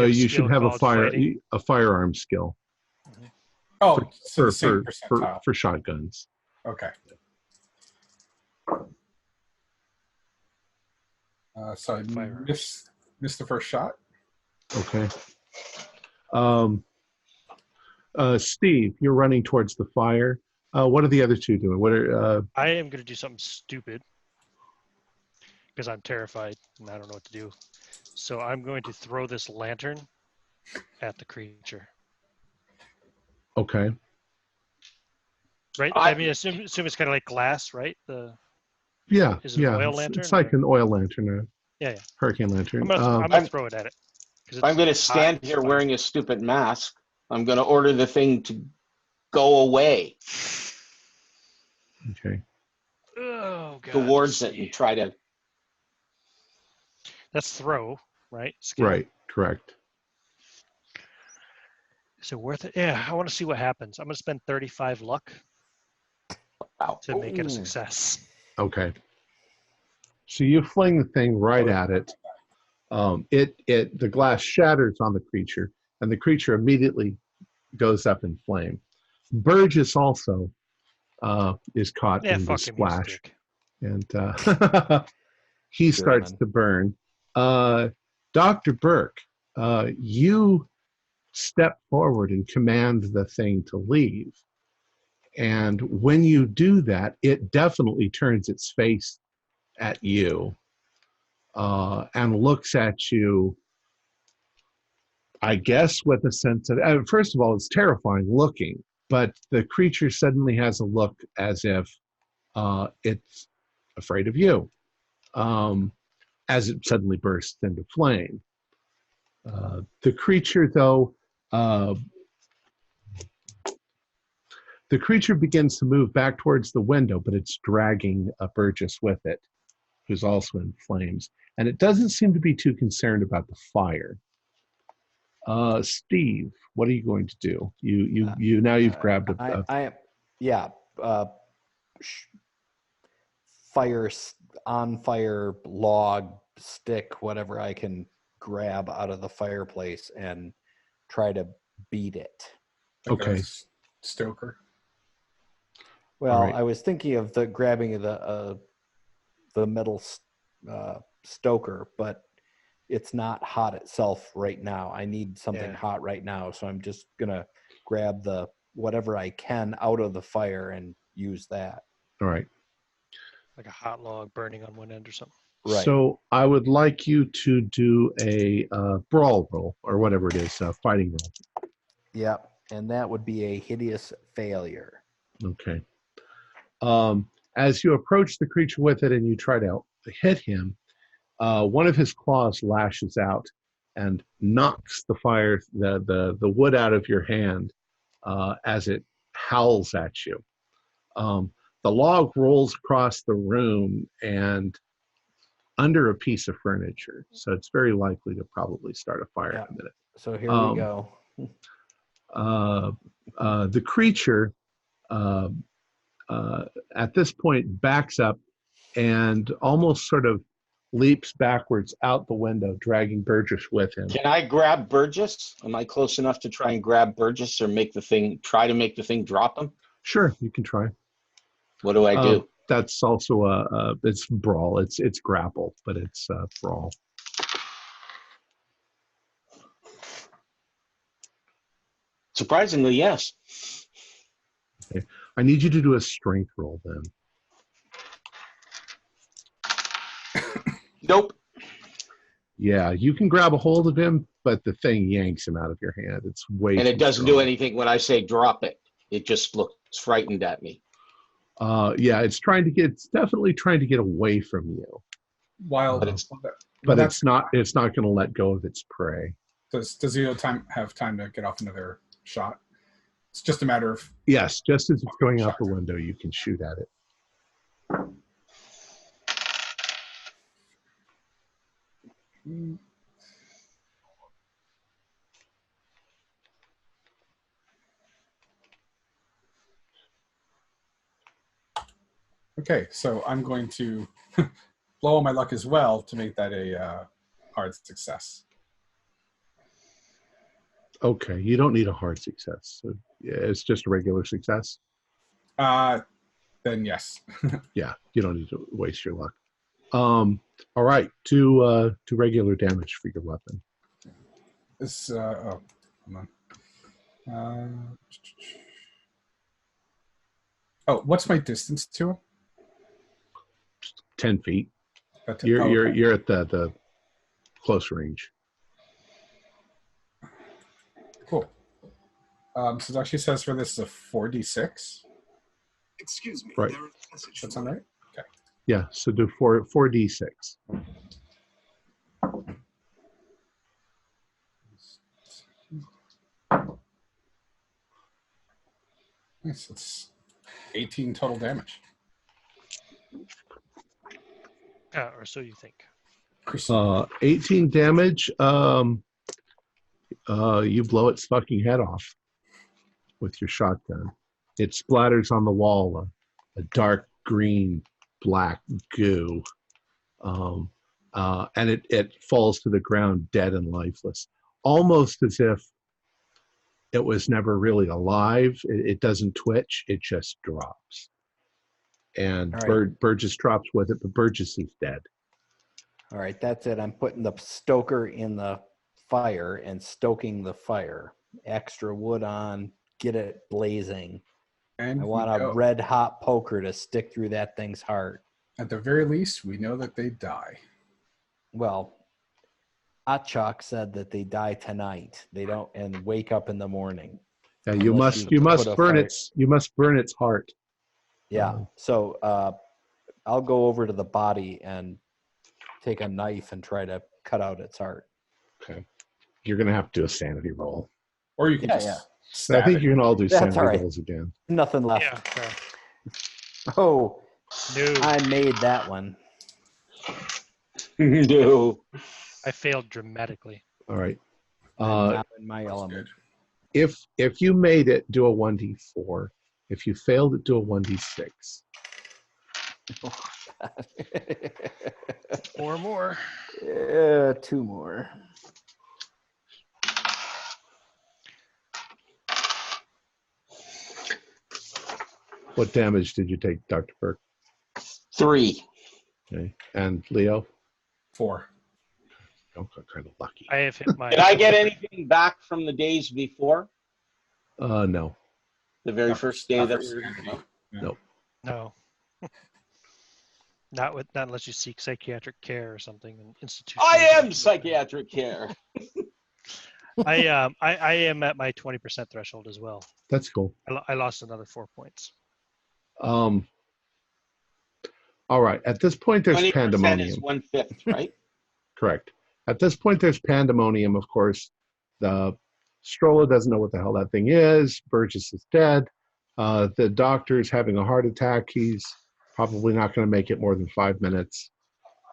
You should have a firearm skill. Oh, for shotguns. Okay. So I missed the first shot. Okay. Steve, you're running towards the fire. What are the other two doing? What are? I am going to do something stupid because I'm terrified and I don't know what to do. So I'm going to throw this lantern at the creature. Okay. Right. I mean, assume it's kind of like glass, right? Yeah. Is it an oil lantern? It's like an oil lantern. Yeah. Hurricane lantern. I'm gonna throw it at it. I'm going to stand here wearing a stupid mask. I'm going to order the thing to go away. Okay. Oh, God. Towards it and try to. That's throw, right? Skill. Right. Correct. Is it worth it? Yeah. I want to see what happens. I'm going to spend 35 luck to make it a success. Okay. So you fling the thing right at it. The glass shatters on the creature, and the creature immediately goes up in flame. Burgess also is caught in the splash, and he starts to burn. Dr. Burke, you step forward and command the thing to leave. And when you do that, it definitely turns its face at you and looks at you, I guess, with a sense of, first of all, it's terrifying looking, but the creature suddenly has a look as if it's afraid of you, as it suddenly bursts into flame. The creature, though, the creature begins to move back towards the window, but it's dragging Burgess with it, who's also in flames. And it doesn't seem to be too concerned about the fire. Steve, what are you going to do? You now you've grabbed a fire log, stick, whatever I can grab out of the fireplace and try to beat it. Okay. Stoker. Well, right. I was thinking of grabbing the metal stoker, but it's not hot itself right now. I need something hot right now, so I'm just gonna grab whatever I can out of the fire and use that. All right. Like a hot log burning on one end or something. Right. So I would like you to do a brawl roll, or whatever it is, fighting roll. Yep, and that would be a hideous failure. Okay. As you approach the creature with it and you try to hit him, one of his claws lashes out and knocks the wood out of your hand as it howls at you. The log rolls across the room and under a piece of furniture, so it's very likely to probably start a fire in a minute. So here we go. The creature at this point backs up and almost sort of leaps backwards out the window, dragging Burgess with him. Can I grab Burgess? Am I close enough to try and grab Burgess or try to make the thing drop him? Sure, you can try. What do I do? That's also it's brawl. It's grapple, but it's brawl. Surprisingly, yes. Okay. I need you to do a strength roll then. Nope. Yeah, you can grab a hold of him, but the thing yanks him out of your hand. It's way And it doesn't strong. do anything when I say drop it. It just looks frightened at me. Yeah, it's definitely trying to get away from you. But it's not going to let go of its prey. Does he have time to get off another shot? It's just a matter of... Yes, just as it's going out the window, you can shoot at it. Okay, so I'm going to blow on my luck as well to make that a hard success. Okay, you don't need a hard success. So, yeah, it's just a regular success. Then yes. Yeah, you don't need to waste your luck. All right, do regular damage for your weapon. This hold on. What's my distance to him? 10 feet. You're at the close range. Cool. So it actually says for this is a 4d6. Excuse me. Right. That sound right? Okay. Yeah. So do 4d6. Nice. It's 18 total damage. Or so you think. 18 damage. You blow its fucking head off with your shotgun. It splatters on the wall, a dark green, black goo, and it falls to the ground dead and lifeless, almost as if it was never really alive. It doesn't twitch; it just drops. And right. Burgess drops with it, but Burgess is dead. All right, that's it. I'm putting the stoker in the fire and stoking the fire. Extra wood on, get it blazing. And I want a red hot poker to stick through that thing's heart. At the very least, we know that they die. Well, Hotchalk said that they die tonight. They don't and wake up in the morning. Yeah, you must burn its heart. Yeah. So I'll go over to the body and take a knife and try to cut out its heart. Okay. You're gonna have to do a sanity roll. Or you can I think you can all do sanity rolls again. Nothing left. Yeah. Oh, no. I made that one. No. I failed dramatically. All right. Not in my element. If you made it, do a 1d4. If you failed it, do a 1d6. Or more. Yeah, 2 more. What damage did you take, Dr. Burke? 3. Okay. And Leo? 4. Oh, kind of lucky. I have hit my. Did I get anything back from the days before? No. The very first day that we were no. Nope. No. Not unless you seek psychiatric care or something. An institution. I am psychiatric care. I am at my 20% threshold as well. That's cool. I lost another 4 points. All right. At this point, there's pandemonium. Is 1/5, right? Correct. At this point, there's pandemonium. Of course, the Stroller doesn't know what the hell that thing is. Burgess is dead. The doctor's having a heart attack. He's probably not going to make it more than 5 minutes.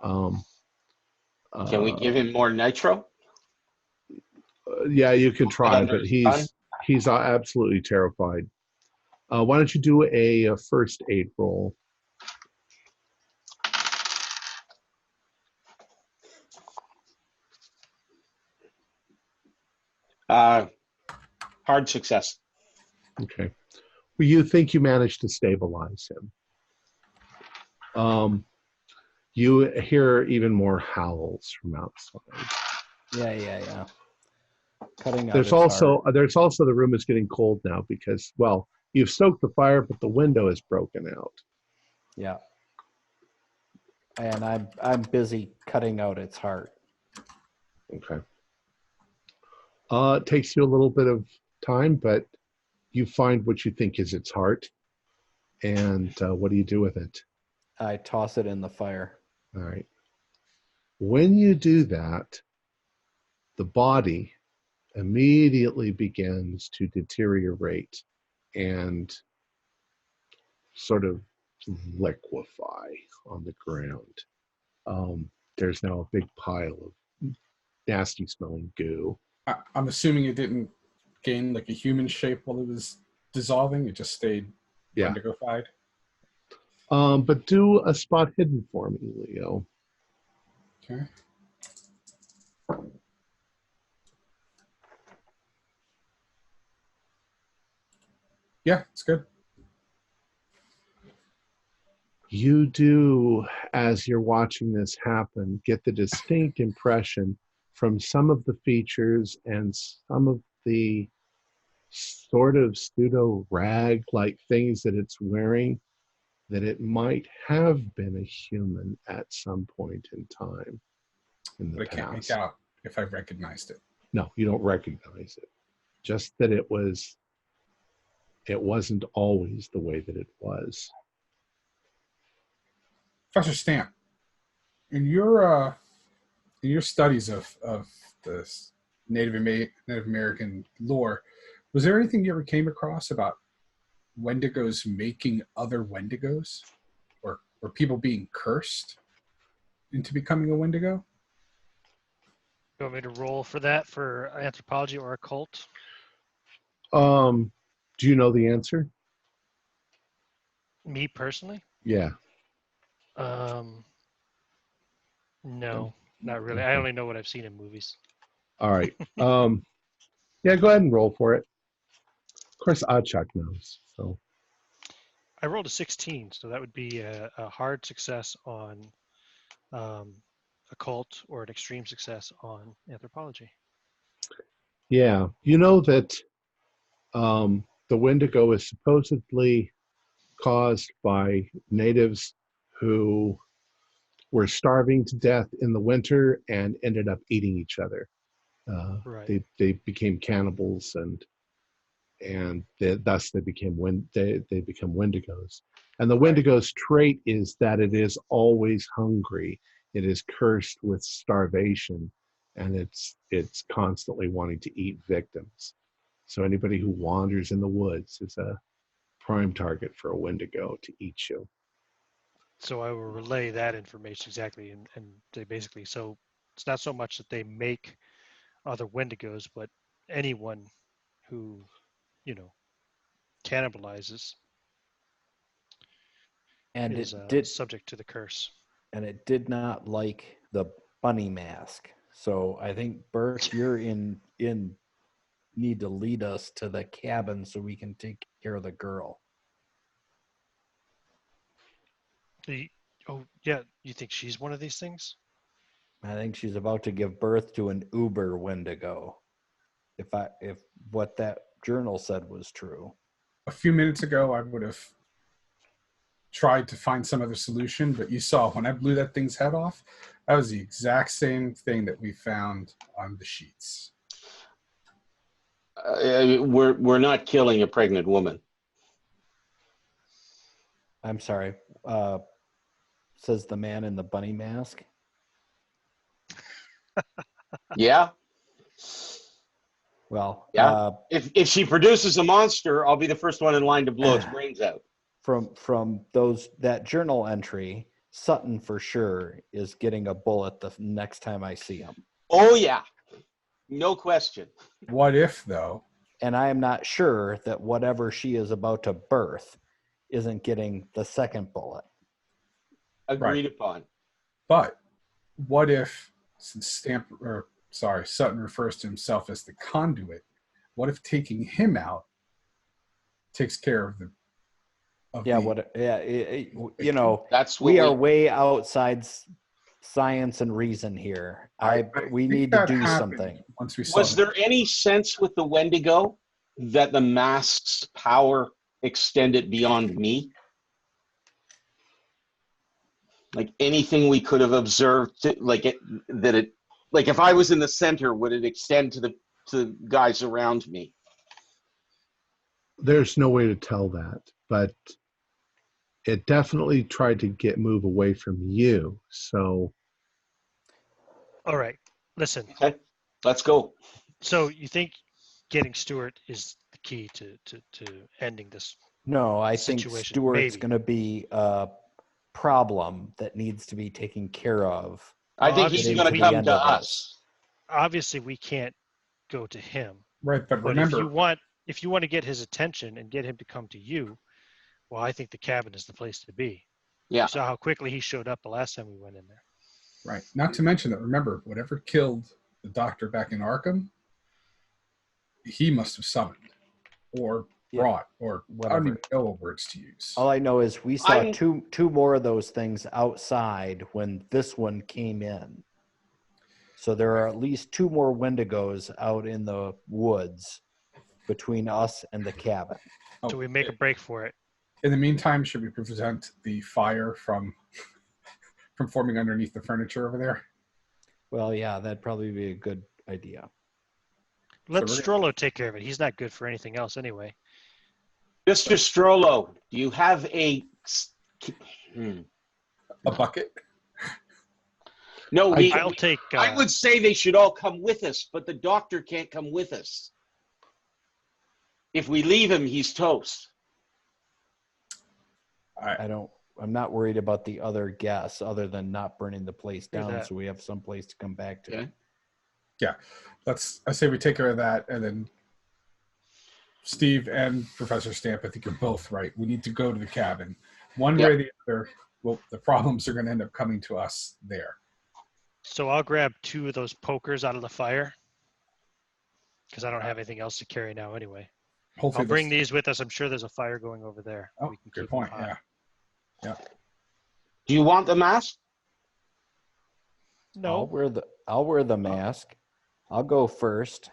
Can we give him more nitro? Yeah, you can try, but he's absolutely terrified. Why don't you do a first aid roll? Hard success. Okay. Well, you think you managed to stabilize him. You hear even more howls from outside. Yeah. Cutting out. There's also the room is getting cold now because, well, you've stoked the fire, but the window is broken out. Yeah. And I'm busy cutting out its heart. Okay. It takes you a little bit of time, but you find what you think is its heart. And what do you do with it? I toss it in the fire. All right. When you do that, the body immediately begins to deteriorate and sort of liquefy on the ground. There's now a big pile of nasty smelling goo. I'm assuming it didn't gain like a human shape while it was dissolving. It just stayed wendigofied. But do a spot hidden for me, Leo. Okay. Yeah, it's good. You do, as you're watching this happen, get the distinct impression from some of the features and some of the sort of pseudo rag-like things that it's wearing, that it might have been a human at some point in time in the past. I can't make out if I recognized it. No, you don't recognize it. Just that it wasn't always the way that it was. Professor Stamp, in your studies of this Native American lore, was there anything you ever came across about Wendigos making other Wendigos, or people being cursed into becoming a Wendigo? You want me to roll for that for anthropology or occult? Do you know the answer? Me personally? Yeah. No, not really. I only know what I've seen in movies. All right. Yeah, go ahead and roll for it. Of course, Oddchuck knows. So I rolled a 16, so that would be a hard success on occult or an extreme success on anthropology. Yeah, you know that the Wendigo is supposedly caused by natives who were starving to death in the winter and ended up eating each other. Right. They became cannibals, and thus they became become Wendigos. And the Wendigo's trait is that it is always hungry. It is cursed with starvation, and it's constantly wanting to eat victims. So anybody who wanders in the woods is a prime target for a Wendigo to eat you. So I will relay that information exactly, and they basically, so it's not so much that they make other Wendigos, but anyone who, cannibalizes and is it did subject to the curse. And it did not like the bunny mask. So I think Bert, you're in need to lead us to the cabin so we can take care of the girl. Oh yeah, you think she's one of these things? I think she's about to give birth to an Uber Wendigo. If what that journal said was true. A few minutes ago, I would have tried to find some other solution, but you saw when I blew that thing's head off, that was the exact same thing that we found on the sheets. We're not killing a pregnant woman. I'm sorry. Says the man in the bunny mask. Yeah. Well, yeah. If she produces a monster, I'll be the first one in line to blow its brains out. From that journal entry, Sutton for sure is getting a bullet the next time I see him. Oh yeah, no question. What if though? And I am not sure that whatever she is about to birth isn't getting the second bullet. Agreed upon. But what if, since Sutton refers to himself as the conduit, what if taking him out takes care of the we are way outside science and reason here. We need to do something. Was there any sense with the Wendigo that the mask's power extended beyond me? Like anything we could have observed, like if I was in the center, would it extend to the guys around me? There's no way to tell that, but it definitely tried to move away from you. So, all right, listen. Okay, let's go. So you think getting Stuart is the key to ending this? No, I think Stuart's going to be a problem that needs to be taken care of. I think he's going to come to us. Obviously, we can't go to him. Right, but remember, if you want to get his attention and get him to come to you, well, I think the cabin is the place to be. Yeah. You saw how quickly he showed up the last time we went in there. Right. Not to mention that, remember, whatever killed the doctor back in Arkham, he must have summoned or brought or whatever. I don't even know what words to use. All I know is we saw two more of those things outside when this one came in. So there are at least two more Wendigos out in the woods between us and the cabin. So we make a break for it. In the meantime, should we prevent the fire from forming underneath the furniture over there? Well, yeah, that'd probably be a good idea. Let Strollo take care of it. He's not good for anything else anyway. Mr. Strollo, do you have a bucket? No, I'll take. I would say they should all come with us, but the doctor can't come with us. If we leave him, he's toast. I'm not worried about the other guests other than not burning the place down so we have some place to come back to. Yeah. I say we take care of that, and then Steve and Professor Stamp, I think you're both right. We need to go to the cabin. One way or the other, well, the problems are going to end up coming to us there. So I'll grab two of those pokers out of the fire because I don't have anything else to carry now anyway. Hopefully I'll bring these with us. I'm sure there's a fire going over there. Oh, good point. Yeah. Do you want the mask? No. I'll wear the mask. I'll go first.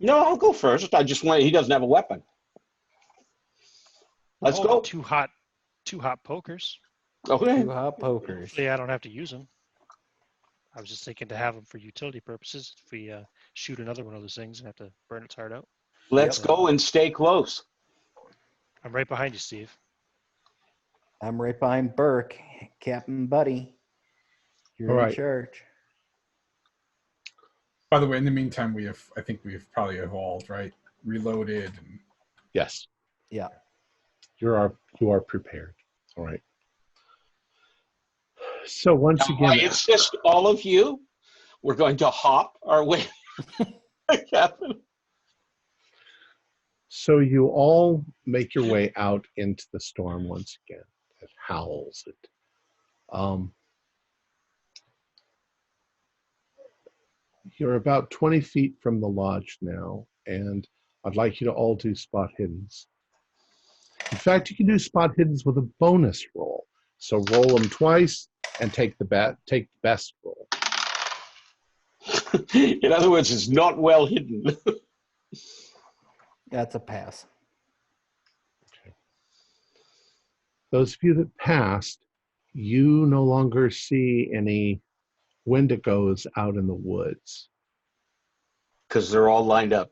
No, I'll go first. He doesn't have a weapon. Let's go. Two hot pokers. Okay. 2 hot pokers. Hopefully I don't have to use them. I was just thinking to have them for utility purposes. If we shoot another one of those things and have to burn its heart out. Let's go and stay close. I'm right behind you, Steve. I'm right behind Burke, Captain Buddy. You're in charge. By the way, in the meantime, I think we've probably evolved, right? Reloaded. And... Yes. Yeah. You are prepared. All right. So once again, I insist, all of you, we're going to hop our way. Captain. So you all make your way out into the storm once again. It howls. You're about 20 feet from the lodge now, and I'd like you to all do spot hiddens. In fact, you can do spot hiddens with a bonus roll. So roll them twice and take the best roll. In other words, it's not well hidden. That's a pass. Okay. Those of you that passed, you no longer see any Wendigos out in the woods. Because they're all lined up.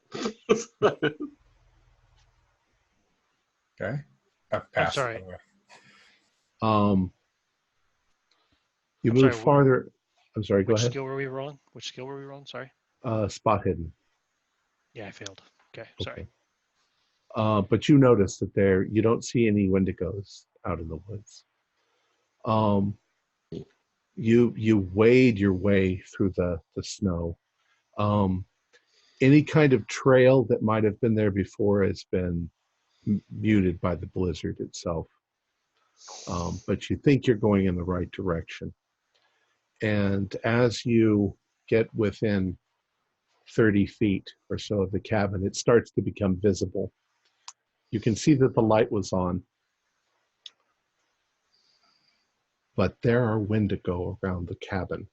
Okay. I've passed. I'm sorry. You move farther. I'm sorry, go ahead. Which skill were we rolling? Sorry. Spot hidden. Yeah, I failed. Okay, sorry. But you notice that you don't see any Wendigos out in the woods. You wade your way through the snow. Any kind of trail that might have been there before has been muted by the blizzard itself. But you think you're going in the right direction. And as you get within 30 feet or so of the cabin, it starts to become visible. You can see that the light was on, but there are Wendigo around the cabin.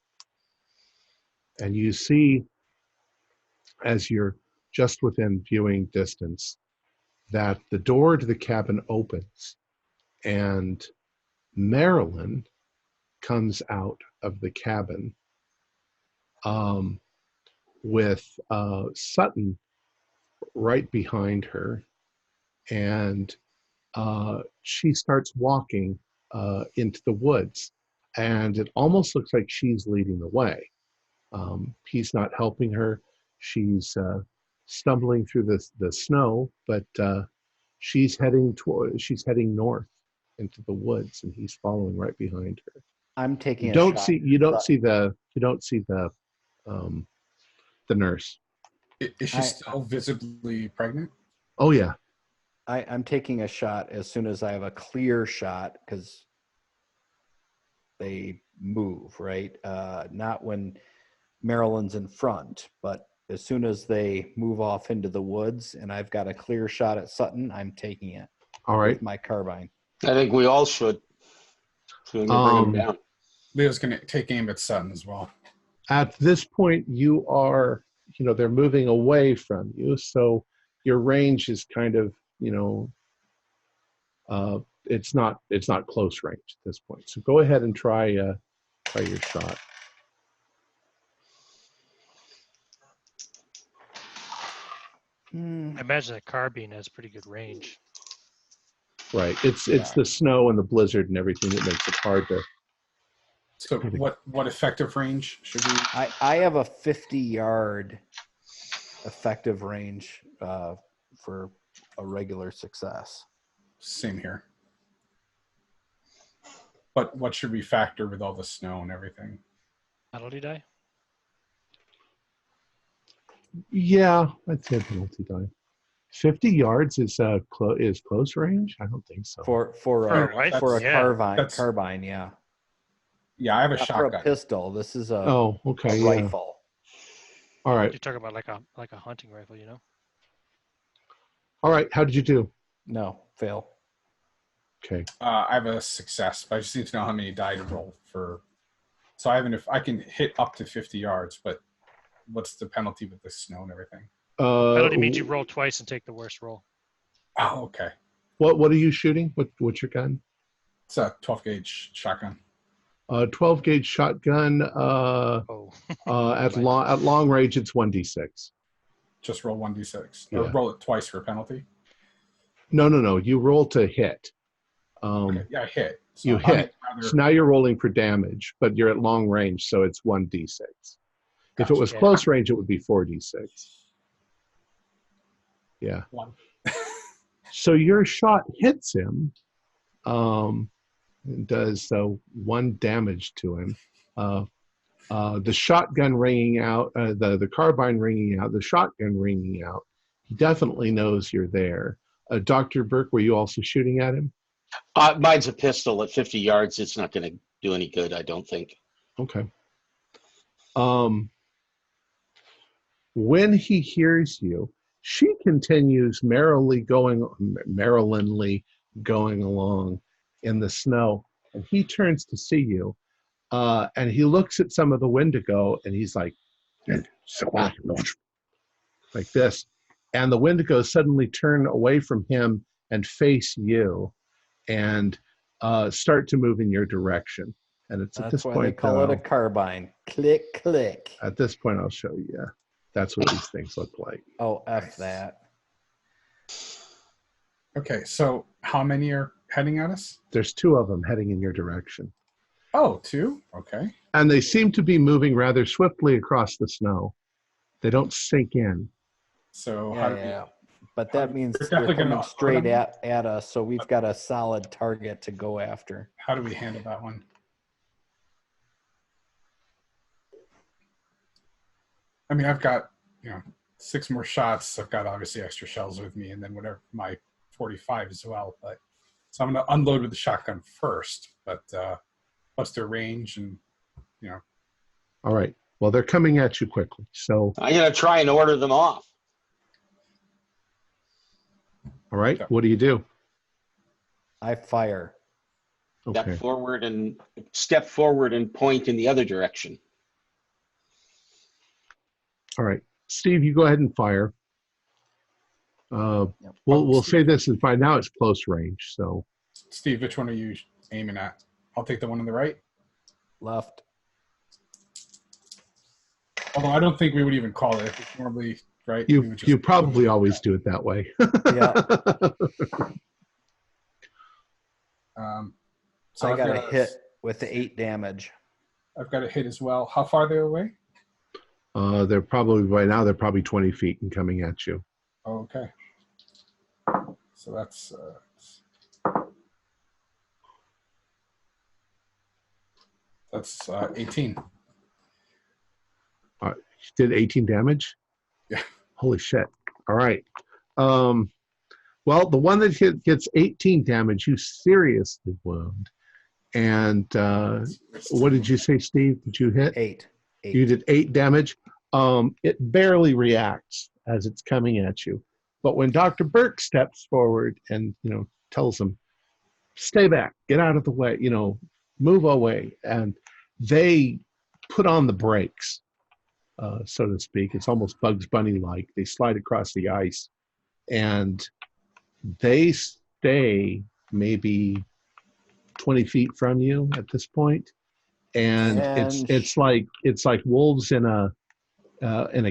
And you see, as you're just within viewing distance, that the door to the cabin opens and Marilyn comes out of the cabin with Sutton right behind her, and she starts walking into the woods, and it almost looks like she's leading the way. He's not helping her. She's stumbling through the snow, but she's heading north into the woods, and he's following right behind her. I'm taking you don't see the nurse. Is she still visibly pregnant? Oh yeah. I'm taking a shot as soon as I have a clear shot, because they move, right? Not when Marilyn's in front, but as soon as they move off into the woods and I've got a clear shot at Sutton, I'm taking it. All right. With my carbine. I think we all should. So bring him down. Leo's going to take aim at Sutton as well. At this point, you are, they're moving away from you, so your range is kind of, it's not close range at this point. So go ahead and try your shot. I imagine that carbine has pretty good range. Right. It's the snow and the blizzard and everything that makes it hard to. So what effective range should we? I have a 50-yard effective range for a regular success. Same here. But what should we factor with all the snow and everything? Penalty die? Yeah, I'd say penalty die. 50 yards is close range? I don't think so. For a carbine, yeah. Yeah, I have a shotgun. For a pistol, this is a Yeah. rifle. All right. You're talking about like a hunting rifle, All right. How did you do? No, fail. Okay. I have a success, but I just need to know how many die to roll for So I can hit up to 50 yards, but what's the penalty with the snow and everything? Penalty means you roll twice and take the worst roll. Oh, okay. What are you shooting? What's your gun? It's a 12 gauge shotgun. 12 gauge shotgun. At long range, it's 1d6. Just roll 1d6. Yeah. Or roll it twice for a penalty. No. You roll to hit. Okay. Yeah, I hit. So you hit. So now you're rolling for damage, but you're at long range, so it's 1d6. If it was close range, it would be 4d6. Yeah. One. So your shot hits him. It does 1 damage to him. The shotgun ringing out, the carbine ringing out, the shotgun ringing out. He definitely knows you're there. Dr. Burke, were you also shooting at him? Mine's a pistol at 50 yards. It's not going to do any good, I don't think. Okay. When he hears you, she continues merrily going along in the snow, and he turns to see you, and he looks at some of the Wendigo, and he's like this, and the Wendigo suddenly turn away from him and face you, and start to move in your direction. And it's at this point they call it a carbine. Click, click. At this point, I'll show you. That's what these things look like. Oh, F that. Okay, so how many are heading at us? There's 2 of them heading in your direction. Oh, 2? Okay. And they seem to be moving rather swiftly across the snow. They don't sink in. So but that means they're coming straight at us, so we've got a solid target to go after. How do we handle that one? I mean, I've got 6 more shots. I've got obviously extra shells with me, and then whatever my 45 as well. But so I'm going to unload with the shotgun first. But what's their range? And All right. Well, they're coming at you quickly. So I'm going to try and order them off. All right. What do? I fire. Okay. Step forward and point in the other direction. All right, Steve, you go ahead and fire. We'll say this is by now it's close range. So, Steve, which one are you aiming at? I'll take the one on the right. Left. Although I don't think we would even call it. It's normally right. You probably always do it that way. Yeah. So I got a hit with the 8 damage. I've got a hit as well. How far they're away? They're probably by now. They're probably 20 feet and coming at you. Oh, okay. So that's 18. You did 18 damage? Yeah. Holy shit! All right. Well, the one that gets 18 damage, you seriously wound. And what did you say, Steve? Did you hit? 8. You did 8 damage. It barely reacts as it's coming at you. But when Dr. Burke steps forward and tells them, stay back, get out of the way, move away, and they put on the brakes, so to speak. It's almost Bugs Bunny-like. They slide across the ice, and they stay maybe 20 feet from you at this point. And it's like wolves in a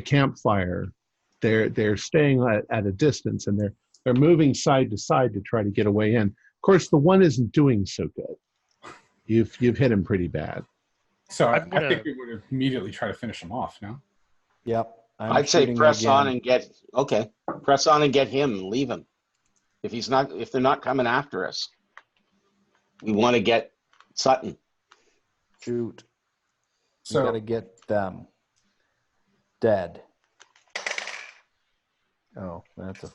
campfire. They're staying at a distance, and they're moving side to side to try to get away in. Of course, the one isn't doing so good. You've hit him pretty bad. So I think we would immediately try to finish him off. No. Yep. I'd say press on and get him and leave him. If they're not coming after us, we want to get Sutton. Shoot. So we got to get them dead. Oh, that's a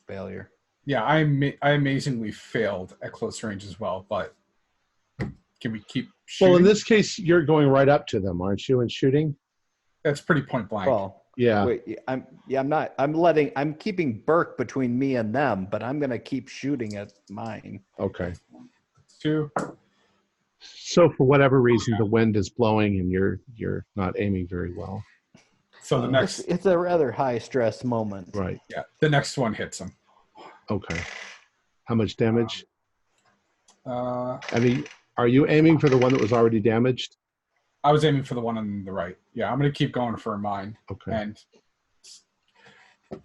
failure. Yeah, I amazingly failed at close range as well, but can we keep shooting? Well, in this case, you're going right up to them, aren't you, and shooting? That's pretty point blank. Well, yeah. Wait, I'm not. I'm keeping Burke between me and them, but I'm going to keep shooting at mine. Okay. 2. So for whatever reason, the wind is blowing and you're not aiming very well. So the next... It's a rather high-stress moment. Right. Yeah, the next one hits him. Okay. How much damage? I mean, are you aiming for the one that was already damaged? I was aiming for the one on the right. Yeah, I'm going to keep going for mine. Okay. And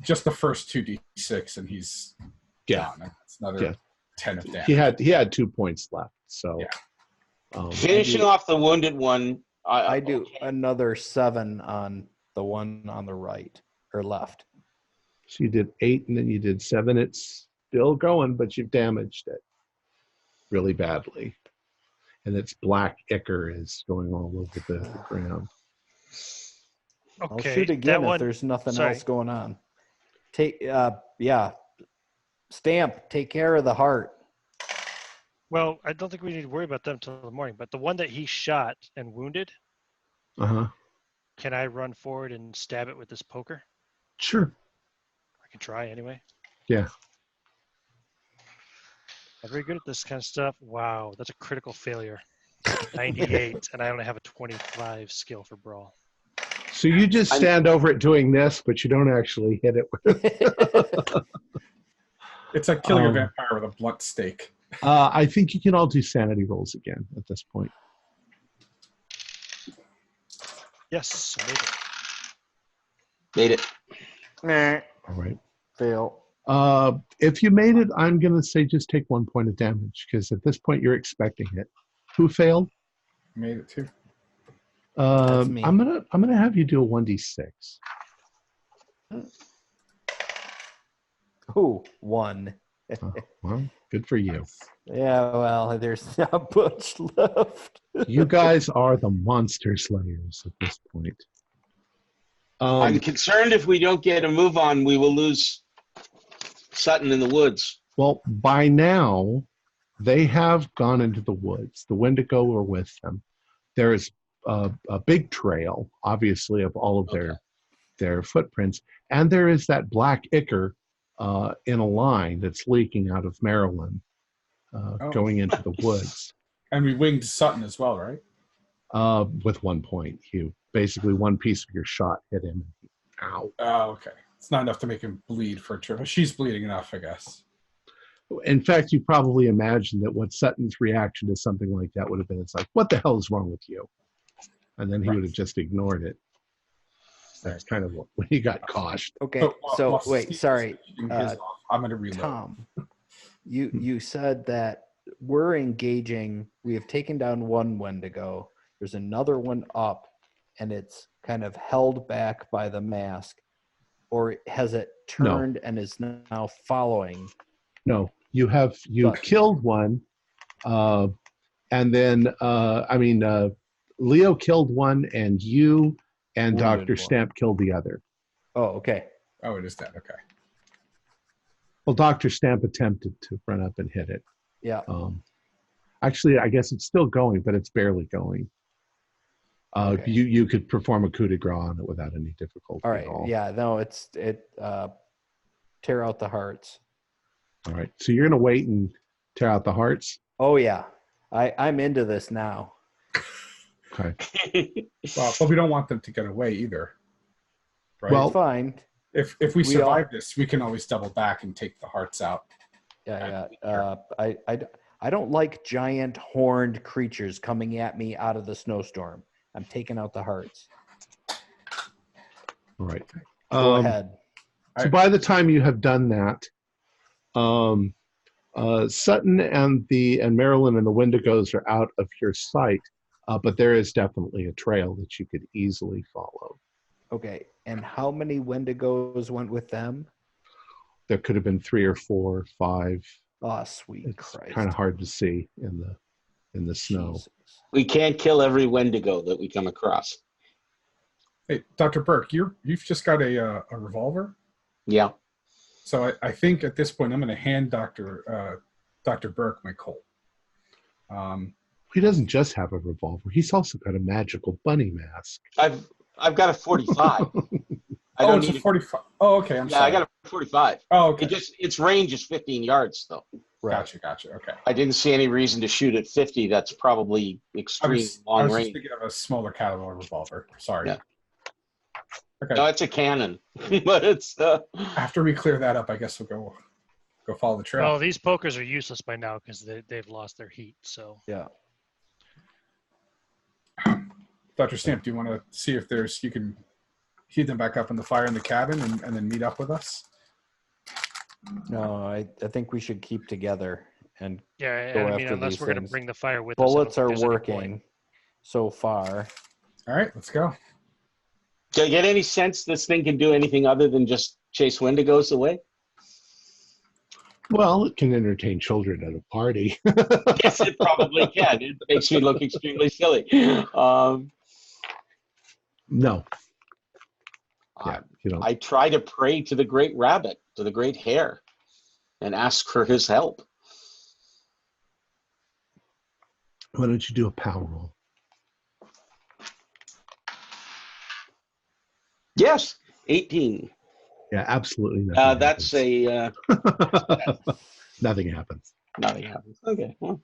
just the first 2d6, and he's gone. That's another 10 of damage. He had 2 points left. So finishing off the wounded one. I do another 7 on the one on the right or left. So you did 8 and then you did 7. It's still going, but you've damaged it really badly. And its black ichor is going all over the ground. Okay, I'll shoot again if there's nothing else going on. Stamp, take care of the heart. Well, I don't think we need to worry about them until the morning, but the one that he shot and wounded, can I run forward and stab it with this poker? Sure. I can try anyway. Yeah. I'm very good at this kind of stuff. Wow, that's a critical failure. 98, and I only have a 25 skill for brawl. So you just stand over it doing this, but you don't actually hit it with it. It's like killing a vampire with a blunt stake. I think you can all do sanity rolls again at this point. Yes, I made it. Made it. All right. Fail. If you made it, I'm going to say just take 1 point of damage, because at this point you're expecting it. Who failed? Made it too. That's me. I'm gonna have you do a 1d6. Ooh, 1. Well, good for you. Yeah, well, there's not much left. You guys are the monster slayers at this point. I'm concerned if we don't get a move on, we will lose Sutton in the woods. Well, by now, they have gone into the woods. The Wendigo are with them. There is a big trail, obviously, of all of their footprints. And there is that black ichor in a line that's leaking out of Maryland, going into the woods. And we winged Sutton as well, right? With 1 point. Basically, one piece of your shot hit him. Ow. Oh, okay. It's not enough to make him bleed for a trip. She's bleeding enough, I guess. In fact, you probably imagine that what Sutton's reaction to something like that would have been, it's like, what the hell is wrong with you? And then he would have just ignored it. That's kind of when he got caught. Okay, so wait, sorry. I'm going to reload. Tom, you said that we're engaging, we have taken down one Wendigo. There's another one up, and it's kind of held back by the mask. Or has it turned and is now following? No, you killed one, and then Leo killed one, and you and Dr. Stamp killed the other. Oh, okay. Oh, it is that. Okay. Well, Dr. Stamp attempted to run up and hit it. Yeah. Actually, I guess it's still going, but it's barely going. Okay. You could perform a coup de grace on it without any difficulty. All right. At all. Yeah. No, tear out the hearts. All right. So you're gonna wait and tear out the hearts? Oh yeah. I'm into this now. Okay. Well, but we don't want them to get away either. Right? Well, fine. If we survive this, we can always double back and take the hearts out. Yeah. I don't like giant horned creatures coming at me out of the snowstorm. I'm taking out the hearts. All right. Go ahead. So by the time you have done that, Sutton and Marilyn and the Wendigos are out of your sight, but there is definitely a trail that you could easily follow. Okay. And how many Wendigos went with them? There could have been 3 or 4 or 5. Oh, sweet Christ. It's kind of hard to see in the snow. Jesus. We can't kill every Wendigo that we come across. Hey, Dr. Burke, you've just got a revolver? Yeah. So I think at this point I'm going to hand Dr. Burke my Colt. He doesn't just have a revolver. He's also got a magical bunny mask. I've got a 45. Oh, it's a 45. Oh, okay. I'm sorry. I got a 45. Oh, okay. Its range is 15 yards though. Right. Gotcha. Okay. I didn't see any reason to shoot at 50. That's probably extreme long I was range. just thinking of a smaller caliber revolver. Sorry. Yeah. Okay. No, it's a cannon, but it's. After we clear that up, I guess we'll go follow the trail. Well, these pokers are useless by now because they've lost their heat. So yeah. Dr. Stamp, do you want to see if you can heat them back up in the fire in the cabin and then meet up with us? No, I think we should keep together and yeah, go I mean, after unless these we're going to things. bring the fire with Bullets us. are working so far. All right, let's go. Do I get any sense this thing can do anything other than just chase Wendigos away? Well, it can entertain children at a party. Yes, it probably can. It makes me look extremely silly. No. Yeah, you know. I try to pray to the great rabbit, to the great hare, and ask for his help. Why don't you do a power roll? Yes, 18. Yeah, absolutely nothing. That's a. Nothing happens. Nothing happens. Okay. Well.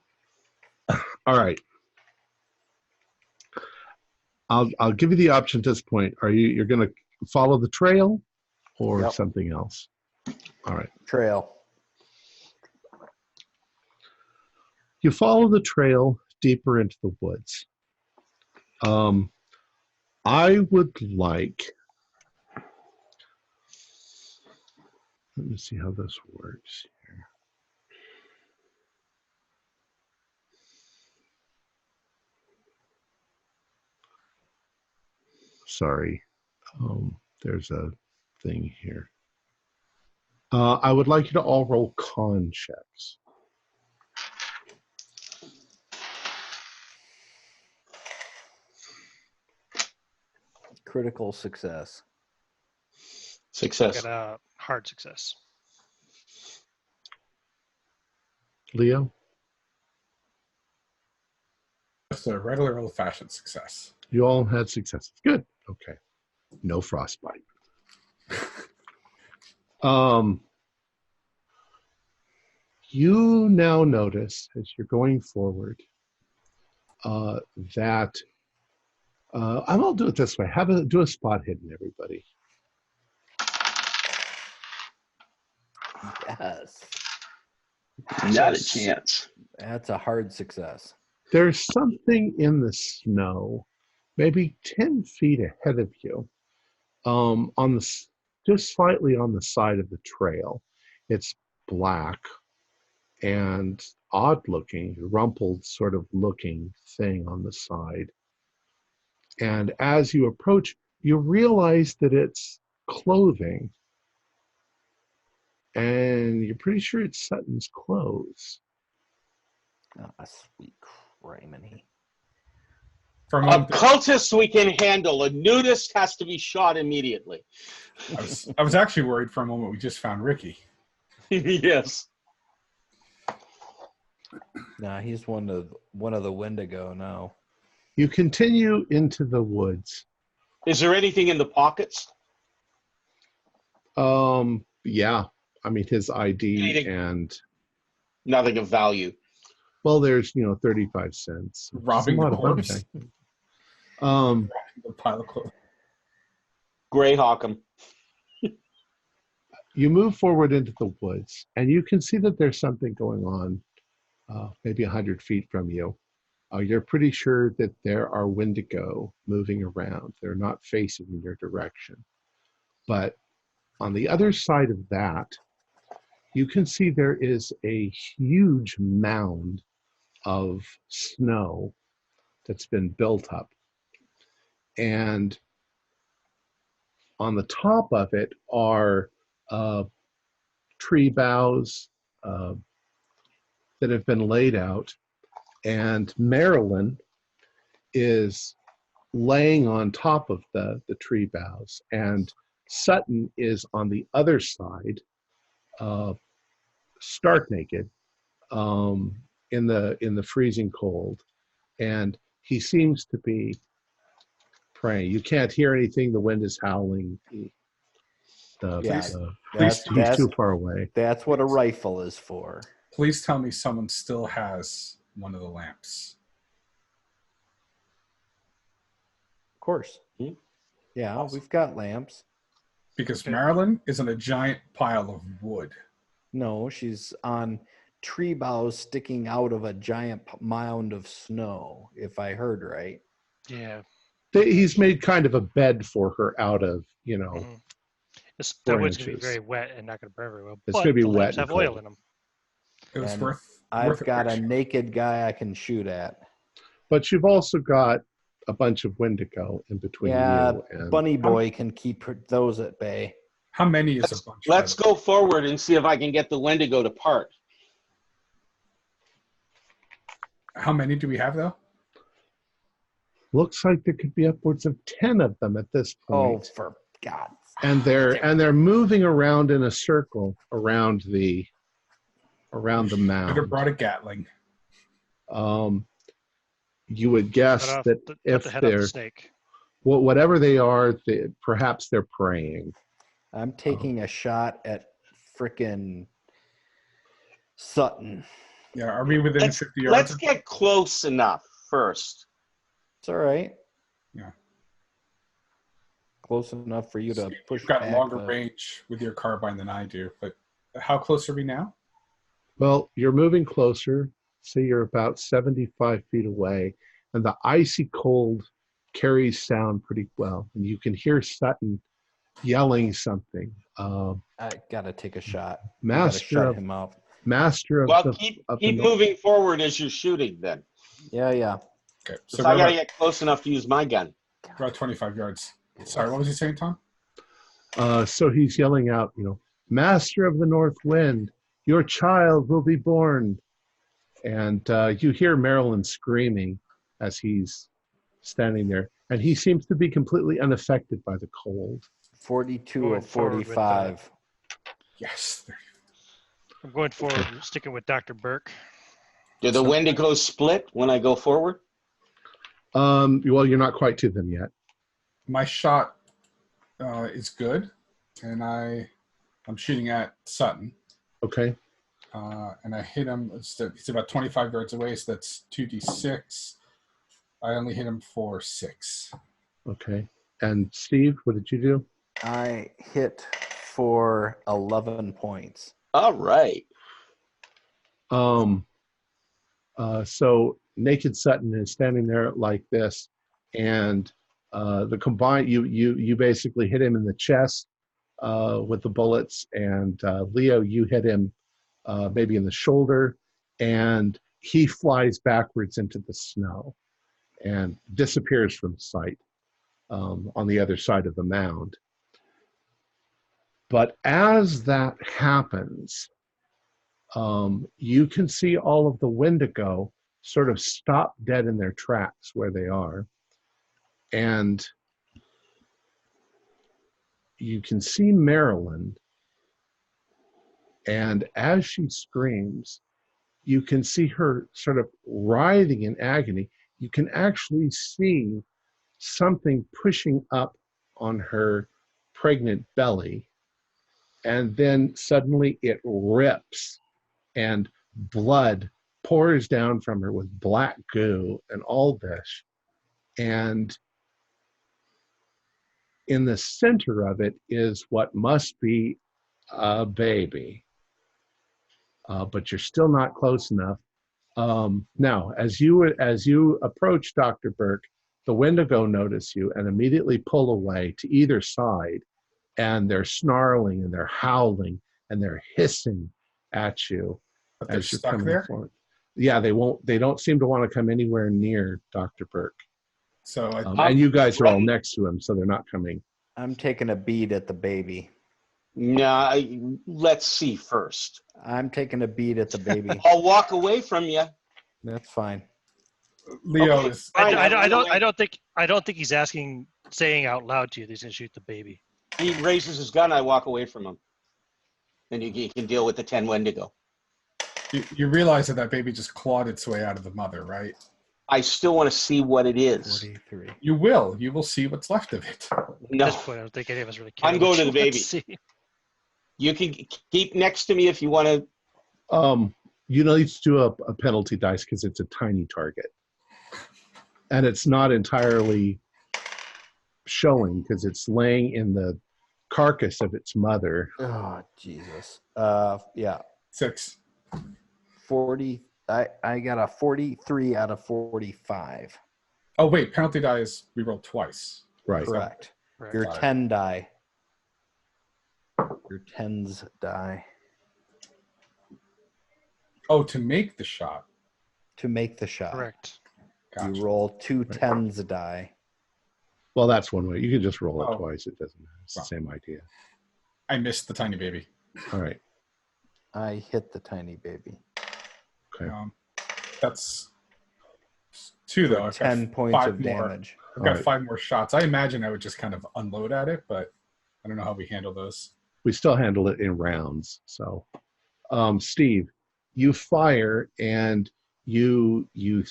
All right. I'll give you the option at this point. You're going to follow the trail or something else? All right. Trail. You follow the trail deeper into the woods. I would like. Let me see how this works here. Sorry, there's a thing here. I would like you to all roll con checks. Critical success. Success. Got a hard success. Leo? Just a regular old-fashioned success. You all had successes. Good. Okay. No frostbite. You now notice as you're going forward that I'll do it this way. Do a spot hidden, everybody. Yes. Not a chance. That's a hard success. There's something in the snow, maybe 10 feet ahead of you, just slightly on the side of the trail. It's black and odd-looking, rumpled sort of looking thing on the side. And as you approach, you realize that it's clothing. And you're pretty sure it's Sutton's clothes. Oh, sweet criminy. A cultist we can handle. A nudist has to be shot immediately. I was actually worried for a moment we just found Ricky. Yes. Nah, he's one of the Wendigo now. You continue into the woods. Is there anything in the pockets? Yeah. I mean, his ID Anything? And Nothing of value. well, there's 35 cents. Robbing the corpse. Robbing the pile of clothes. Greyhawk him. You move forward into the woods, and you can see that there's something going on, maybe 100 feet from you. You're pretty sure that there are Wendigo moving around. They're not facing in your direction. But on the other side of that, you can see there is a huge mound of snow that's been built up. And on the top of it are tree boughs that have been laid out. And Marilyn is laying on top of the tree boughs. And Sutton is on the other side, stark naked, in the freezing cold, and he seems to be praying. You can't hear anything. The wind is howling. He's too far away. That's what a rifle is for. Please tell me someone still has one of the lamps. Of course. Yeah, Awesome. We've got lamps. Because Marilyn is on a giant pile of wood. No, she's on tree boughs sticking out of a giant mound of snow, if I heard right. Yeah. He's made kind of a bed for her out of, The wood's going to be very wet and not going to burn very well. It's going to be wet. Have oil in them. It was worth. I've got a naked guy I can shoot at. But you've also got a bunch of Wendigo in between you and Bunny Boy can keep those at bay. How many is a bunch? Let's go forward and see if I can get the Wendigo to part. How many do we have, though? Looks like there could be upwards of 10 of them at this point. Oh, for God! And they're moving around in a circle around the mound. Could have brought a Gatling. You would guess that if they're whatever they are, perhaps they're praying. I'm taking a shot at frickin' Sutton. Yeah, are we within 50 yards? Let's get close enough first. It's all right. Yeah. Close enough for you to push. You've got longer range with your carbine than I do, but how close are we now? Well, you're moving closer. Say you're about 75 feet away, and the icy cold carries sound pretty well, and you can hear Sutton yelling something. I gotta take a shot. Master shut him up. Master of well, the. Keep moving forward as you're shooting. Then. Yeah. Okay, so I gotta get close enough to use my gun. About 25 yards. Sorry, what was he saying, Tom? So he's yelling out, Master of the North Wind, your child will be born. And you hear Marilyn screaming as he's standing there. And he seems to be completely unaffected by the cold. 42 of 45. Yes. I'm going forward, sticking with Dr. Burke. Do the Wendigos split when I go forward? Well, you're not quite to them yet. My shot is good, and I'm shooting at Sutton. Okay. And I hit him. He's about 25 yards away, so that's 2d6. I only hit him for 6. Okay. And Steve, what did you do? I hit for 11 points. All right. So Naked Sutton is standing there like this, and the combined you basically hit him in the chest with the bullets, and Leo, you hit him maybe in the shoulder, and he flies backwards into the snow and disappears from sight on the other side of the mound. But as that happens, you can see all of the Wendigo sort of stop dead in their tracks where they are. And you can see Marilyn. And as she screams, you can see her sort of writhing in agony. You can actually see something pushing up on her pregnant belly. And then suddenly it rips and blood pours down from her with black goo and all this. And in the center of it is what must be a baby. But you're still not close enough. Now, as you approach Dr. Burke, the Wendigo notice you and immediately pull away to either side, and they're snarling and they're howling and they're hissing at you as you're coming there? Forward. Yeah, they don't seem to want to come anywhere near Dr. Burke. So and you guys are all next to him, so they're not coming. I'm taking a bead at the baby. No, let's see first. I'm taking a bead at the baby. I'll walk away from you. That's fine. Leo is. I don't think he's saying out loud to you that he's gonna shoot the baby. He raises his gun. I walk away from him, and you can deal with the 10 Wendigo. You realize that baby just clawed its way out of the mother, right? I still want to see what it is. 43. You will. You will see what's left of it. No. At this point, I don't think any of us really care. I'm going to the baby. You can keep next to me if you want to. You need to do a penalty dice because it's a tiny target. And it's not entirely showing because it's laying in the carcass of its mother. Oh, Jesus. Yeah. 6. 40. I got a 43 out of 45. Oh, wait. Penalty die is we roll twice. Right. Correct. Right. Your 10 die. Your 10s die. Oh, to make the shot. To make the shot. Correct. Gotcha. You roll 2 10s die. Well, that's one way. You can just roll it twice. It doesn't matter. It's the same idea. I missed the tiny baby. All right. I hit the tiny baby. Okay. That's 2, though. I've 10 got points 5 of more. damage. I've got 5 more shots. I imagine I would just kind of unload at it, but I don't know how we handle those. We still handle it in rounds. So, Steve, you fire and you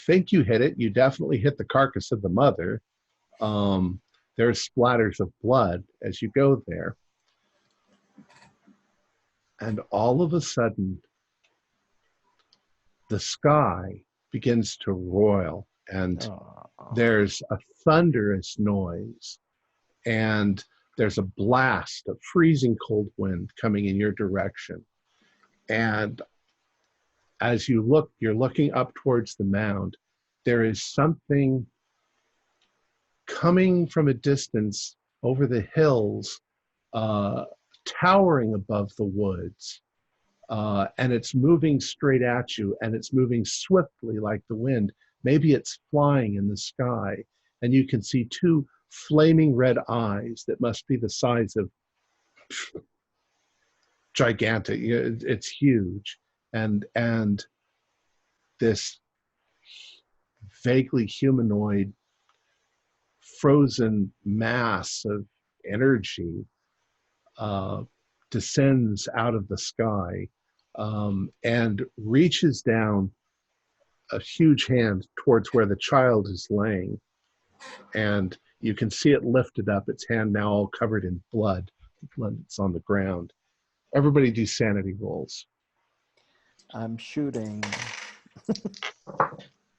think you hit it. You definitely hit the carcass of the mother. There's splatters of blood as you go there. And all of a sudden, the sky begins to roil, and there's a thunderous noise, and there's a blast of freezing cold wind coming in your direction. And as you look, you're looking up towards the mound. There is something coming from a distance over the hills, towering above the woods. And it's moving straight at you, and it's moving swiftly like the wind. Maybe it's flying in the sky, and you can see 2 flaming red eyes that must be the size of gigantic. It's huge, and this vaguely humanoid frozen mass of energy descends out of the sky and reaches down a huge hand towards where the child is laying. And you can see it lifted up, its hand now all covered in blood. Blood that's on the ground. Everybody do sanity rolls. I'm shooting.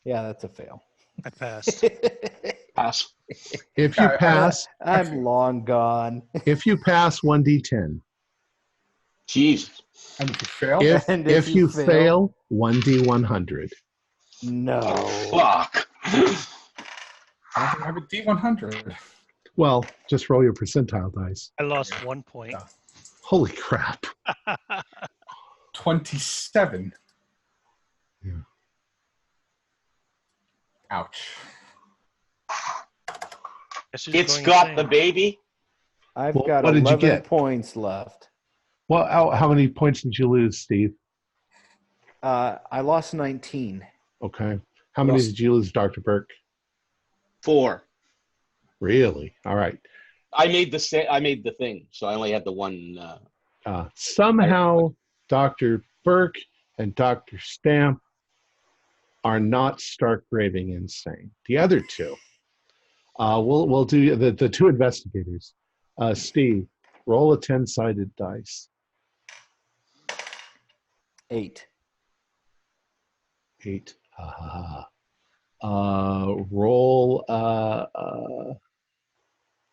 Yeah, that's a fail. I passed. Pass. If you pass, I'm long gone. if you pass, 1d10. Jesus. And if you fail? If you fail, 1d100. No. Fuck. I have a D100. Well, just roll your percentile dice. I lost 1 point. Holy crap. 27. Yeah. Ouch. It's got the baby. I've Well, got what did you 11 get? points left. Well, how many points did you lose, Steve? I lost 19. Okay. How many did you lose, Dr. Burke? 4. Really? All right. I made the thing, so I only had the one. Somehow, Dr. Burke and Dr. Stamp are not stark raving insane. The other 2, we'll do the 2 investigators. Steve, roll a 10-sided dice. 8. 8. Roll. What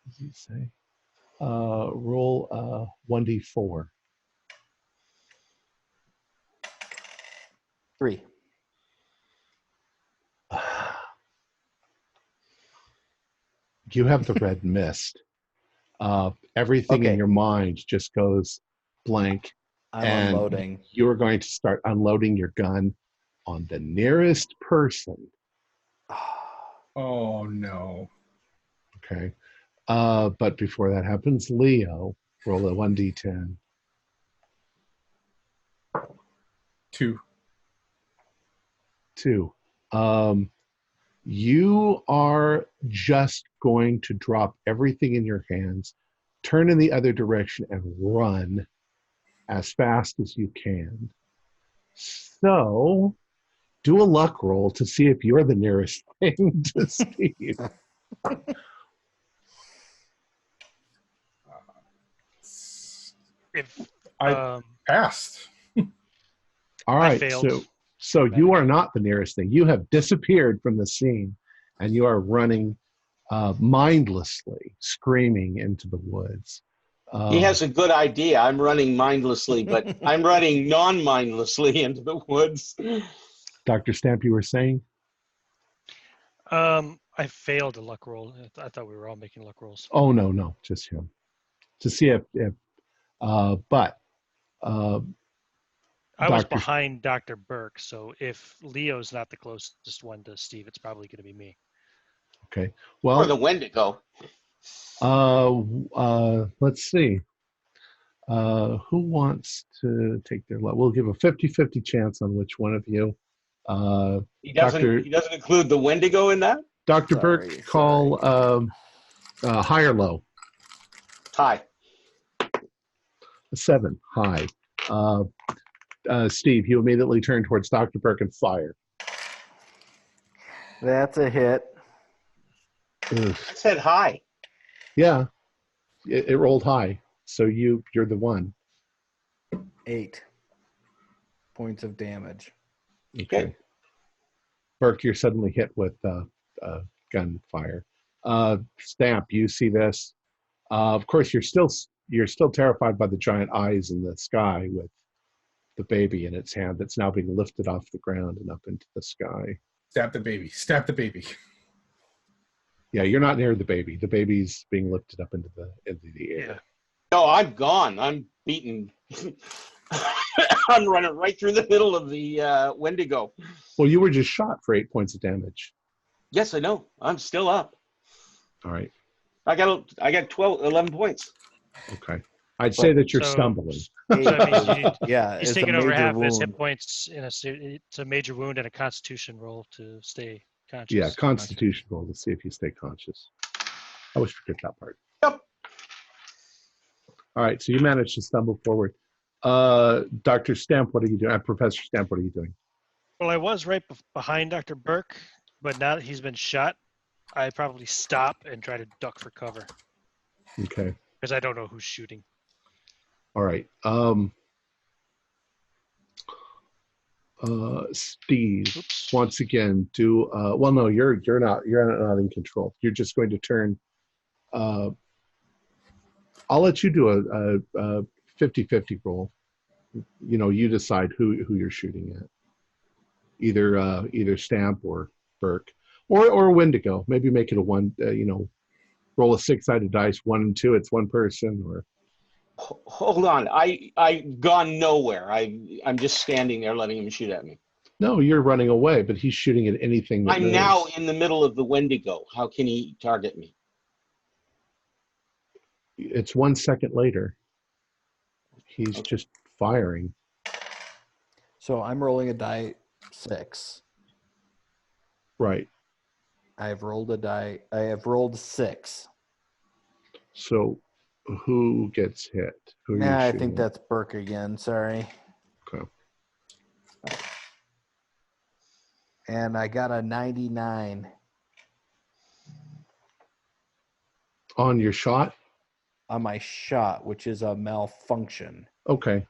does he say? Roll 1d4. 3. You have the red mist. Everything in your mind just goes blank. I'm unloading. You're going to start unloading your gun on the nearest person. Oh, no. Okay. But before that happens, Leo, roll a 1d10. 2. 2. You are just going to drop everything in your hands, turn in the other direction, and run as fast as you can. So, do a luck roll to see if you're the nearest thing to Steve. If I passed. All right, I failed. so So you are not the nearest thing. You have disappeared from the scene, and you are running mindlessly, screaming into the woods. He has a good idea. I'm running mindlessly, but I'm running non-mindlessly into the woods. Dr. Stamp, you were saying? I failed a luck roll. I thought we were all making luck rolls. Oh, no, just him. To see if I was behind Dr. Burke, so if Leo's not the closest one to Steve, it's probably going to be me. Okay. Well, or the Wendigo. Let's see. Who wants to take their luck? We'll give a 50-50 chance on which one of you. He doesn't include the Wendigo in that? Dr. Burke, call high or low? High. 7, high. Steve, you immediately turn towards Dr. Burke and fire. That's a hit. I said high. Yeah, it rolled high. So you're the one. 8 points of damage. Okay. Burke, you're suddenly hit with gunfire. Stamp, you see this. Of course, you're still terrified by the giant eyes in the sky with the baby in its hand that's now being lifted off the ground and up into the sky. Stab the baby. Stab the baby. Yeah, you're not near the baby. The baby's being lifted up into the air. Yeah. No, I'm gone. I'm beaten. I'm running right through the middle of the Wendigo. Well, you were just shot for 8 points of damage. Yes, I know. I'm still up. All right. I got 11 points. Okay. I'd say that you're stumbling. So that means he's it's taking a over major half of his hit wound. points it's a major wound and a constitution roll to stay conscious. Yeah, constitution roll to see if you stay conscious. I always forget that part. Yep. All right, so you managed to stumble forward. Dr. Stamp, what are you doing? Professor Stamp, what are you doing? Well, I was right behind Dr. Burke, but now that he's been shot, I'd probably stop and try to duck for cover. Okay. Because I don't know who's shooting. All right. Steve, Oops. once again, do well. No, you're not in control. You're just going to turn. I'll let you do a 50-50 roll. You know, you decide who you're shooting at. Either Stamp or Burke or Wendigo. Maybe make it a one. Roll a 6-sided dice, 1 and 2. It's one person. Or hold on, I've gone nowhere. I'm just standing there letting him shoot at me. No, you're running away, but he's shooting at anything. That I'm moves. now in the middle of the Wendigo. How can he target me? It's 1 second later. He's just firing. So I'm rolling a die 6. Right. I have rolled 6. So who gets hit? Who are you I shooting think at? that's Burke again. Sorry. Okay. And I got a 99. On your shot? On my shot, which is a malfunction. Okay.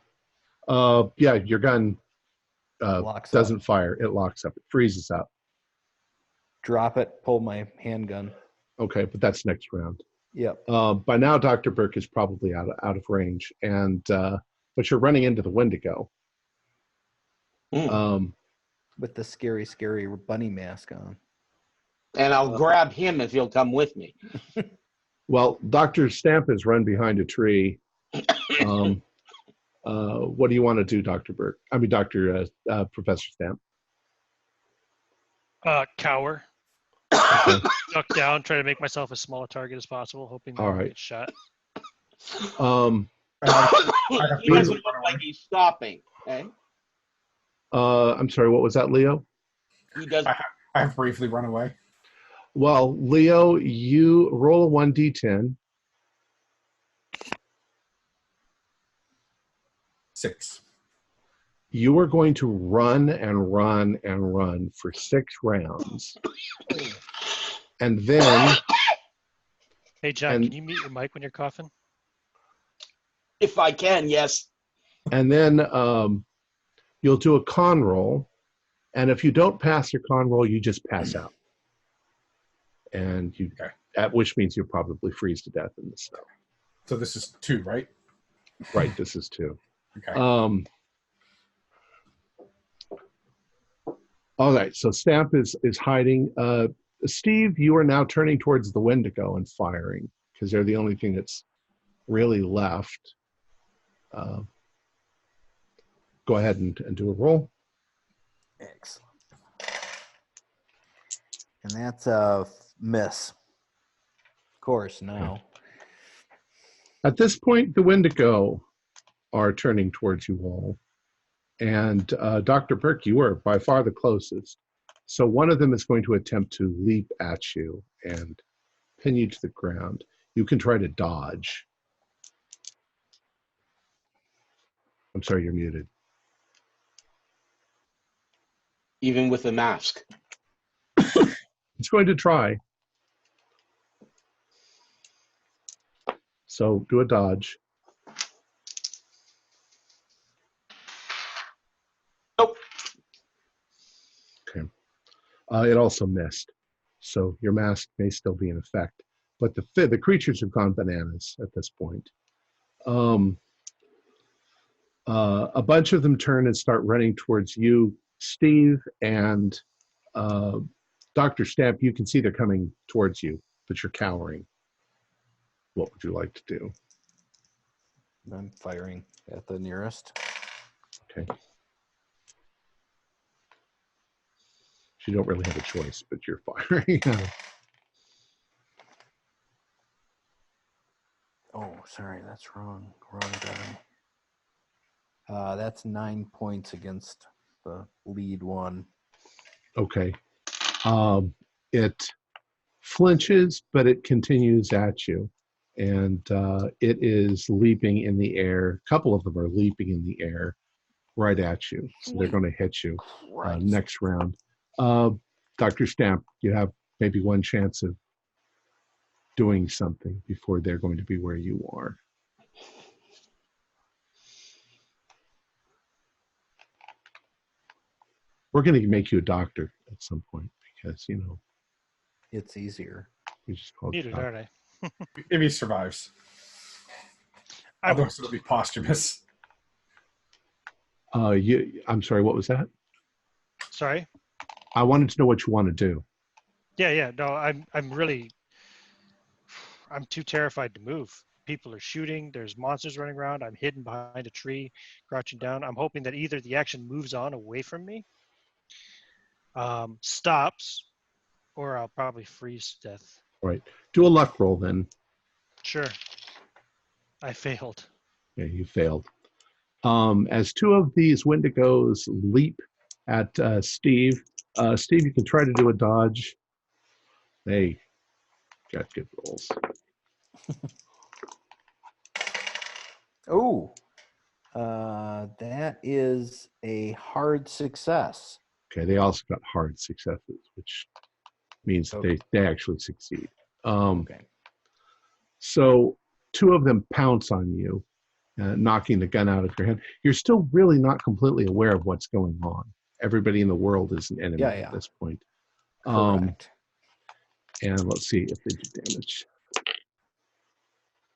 Yeah, your gun doesn't fire. It locks up. It freezes up. Drop it, pull my handgun. Okay, but that's next round. Yep. By now, Dr. Burke is probably out of range, and but you're running into the Wendigo. With the scary, scary bunny mask on. And I'll grab him if he'll come with me. Well, Dr. Stamp has run behind a tree. What do you want to do, Dr. Burke? I mean, Professor Stamp. Cower. Duck down, try to make myself as small a target as possible, hoping that I get shot. He doesn't look like he's stopping. Okay? I'm sorry, what was that, Leo? He does. I have briefly run away. Well, Leo, you roll a 1d10. 6. You are going to run and run and run for 6 rounds. And then... Hey, John, can you mute your mic when you're coughing? If I can, yes. And then you'll do a con roll. And if you don't pass your con roll, you just pass out. And you, which means you'll probably freeze to death in the snow. So this is 2, right? Right, this is 2. Okay. All right, so Stamp is hiding. Steve, you are now turning towards the Wendigo and firing, because they're the only thing that's really left. Go ahead and do a roll. Excellent. And that's a miss. Of course, now. Okay. At this point, the Wendigo are turning towards you all. And Dr. Burke, you are by far the closest. So one of them is going to attempt to leap at you and pin you to the ground. You can try to dodge. I'm sorry, you're muted. Even with the mask. It's going to try. So do a dodge. Nope. Okay. It also missed. So your mask may still be in effect. But the creatures have gone bananas at this point. A bunch of them turn and start running towards you, Steve, and Dr. Stamp. You can see they're coming towards you, but you're cowering. What would you like to do? I'm firing at the nearest. Okay. You don't really have a choice, but you're firing. Oh, sorry, that's wrong. Wrong guy. That's 9 points against the lead one. Okay. It flinches, but it continues at you. And it is leaping in the air. A couple of them are leaping in the air right at you. So they're going to hit you next round. Dr. Stamp, you have maybe one chance of doing something before they're going to be where you are. We're going to make you a doctor at some point because, you know. It's easier. We just call Needed, aren't I? If he survives. Otherwise, it'll be posthumous. I'm sorry, what was that? Sorry? I wanted to know what you want to do. Yeah. No, I'm too terrified to move. People are shooting. There's monsters running around. I'm hidden behind a tree, crouching down. I'm hoping that either the action moves on away from me, stops, or I'll probably freeze to death. Right. Do a luck roll then. Sure. I failed. Yeah, you failed. As 2 of these Wendigos leap at Steve, Steve, you can try to do a dodge. Hey, got good rolls. Oh, that is a hard success. Okay, they also got hard successes, which means they actually succeed. Okay. So 2 of them pounce on you, knocking the gun out of your hand. You're still really not completely aware of what's going on. Everybody in the world is an enemy at this point. Correct. And let's see if they do damage.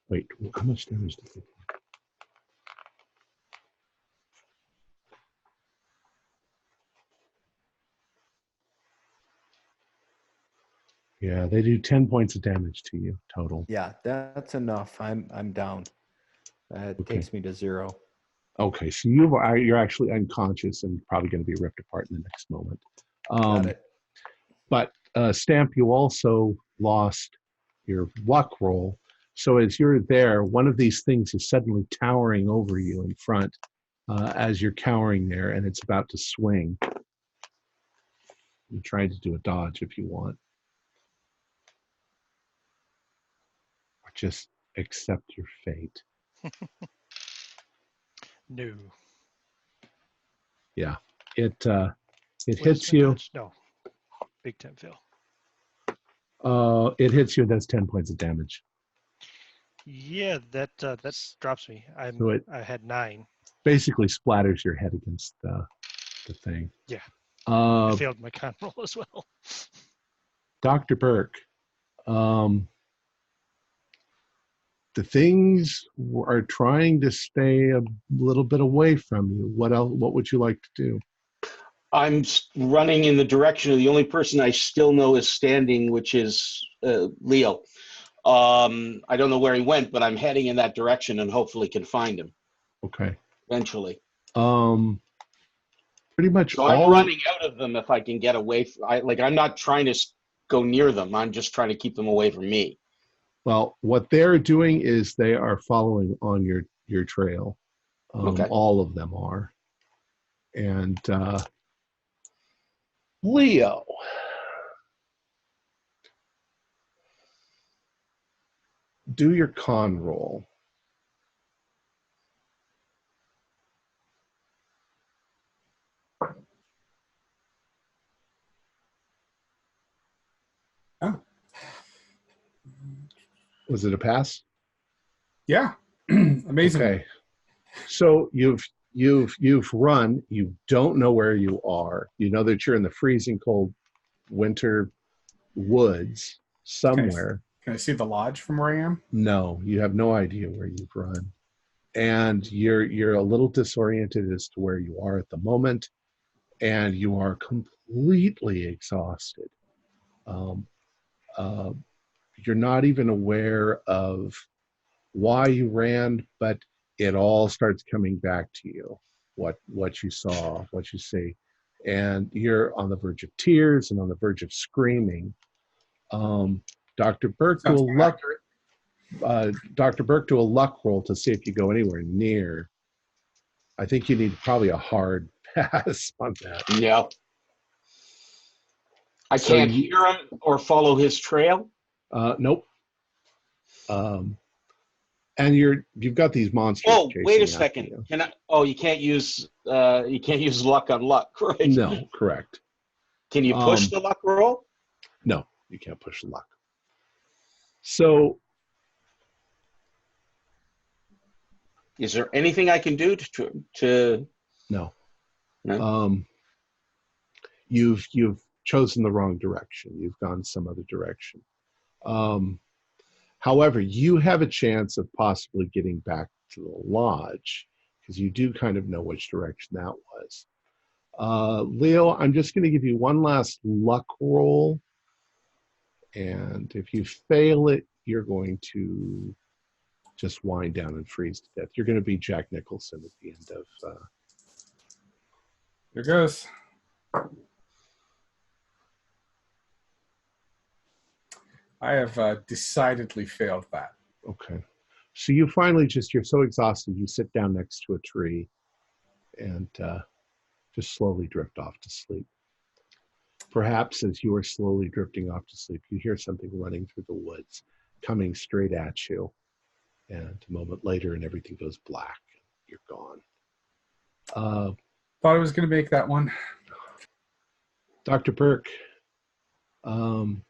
Wait, how much damage did they do? Yeah, they do 10 points of damage to you total. Yeah, that's enough. I'm down. That takes me to 0. Okay, so you're actually unconscious and probably going to be ripped apart in the next moment. Got it. But Stamp, you also lost your luck roll. So as you're there, one of these things is suddenly towering over you in front as you're cowering there, and it's about to swing. You're trying to do a dodge if you want. Or just accept your fate. No. Yeah, it hits you. Damage? No. Big 10 fail. It hits you. That's 10 points of damage. Yeah, that drops me. I had 9. Basically splatters your head against the thing. Yeah. I failed my con roll as well. Dr. Burke, the things are trying to stay a little bit away from you. What else? What would you like to do? I'm running in the direction of the only person I still know is standing, which is Leo. I don't know where he went, but I'm heading in that direction and hopefully can find him. Okay. Eventually. Pretty much so I'm running out of them if I can get away. I'm not trying to go near them. I'm just trying to keep them away from me. Well, what they're doing is they are following on your trail. Okay. All of them are. And Leo. Do your con roll. Oh. Was it a pass? Yeah. Amazing. Okay. So you've run, you don't know where you are. You know that you're in the freezing cold winter woods somewhere. Can I see the lodge from where I am? No, you have no idea where you've run. And you're a little disoriented as to where you are at the moment, and you are completely exhausted. You're not even aware of why you ran, but it all starts coming back to you, what you saw, what you see. And you're on the verge of tears and on the verge of screaming. Dr. Burke, do a luck roll to see if you go anywhere near. I think you need probably a hard pass on that. Yeah. I can't hear him or follow his trail? Nope. And you've got these monsters. Oh, wait a second. Can I? Oh, you can't use luck on luck, right? No, correct. Can you push the luck roll? No, you can't push the luck. So, is there anything I can do to? No. You've chosen the wrong direction. You've gone some other direction. However, you have a chance of possibly getting back to the lodge because you do kind of know which direction that was. Leo, I'm just going to give you one last luck roll. And if you fail it, you're going to just wind down and freeze to death. You're going to be Jack Nicholson at the end of... Here goes. I have decidedly failed that. Okay. So you finally you're so exhausted, you sit down next to a tree and just slowly drift off to sleep. Perhaps as you are slowly drifting off to sleep, you hear something running through the woods, coming straight at you. And a moment later, and everything goes black. You're gone. Thought I was going to make that one. Dr. Burke, you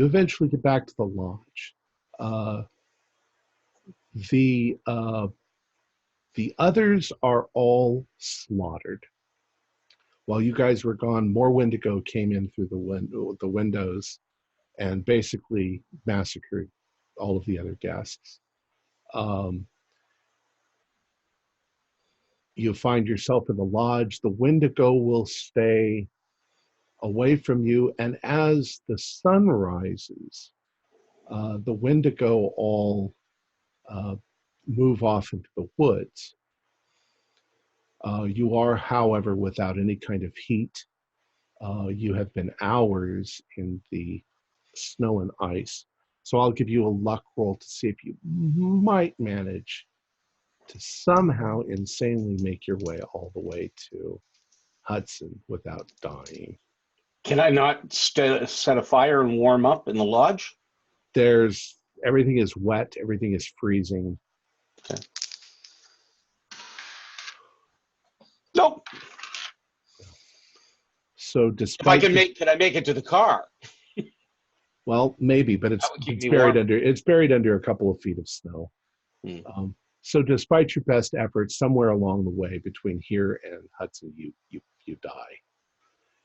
eventually get back to the lodge. The others are all slaughtered. While you guys were gone, more Wendigo came in through the windows and basically massacred all of the other guests. You find yourself in the lodge. The Wendigo will stay away from you, and as the sun rises, the Wendigo all move off into the woods. You are, however, without any kind of heat. You have been hours in the snow and ice. So I'll give you a luck roll to see if you might manage to somehow insanely make your way all the way to Hudson without dying. Can I not set a fire and warm up in the lodge? Everything is wet. Everything is freezing. Okay. Nope. So despite can I make it to the car? Well, maybe, but it's buried under a couple of feet of snow. So despite your best efforts, somewhere along the way between here and Hudson, you die.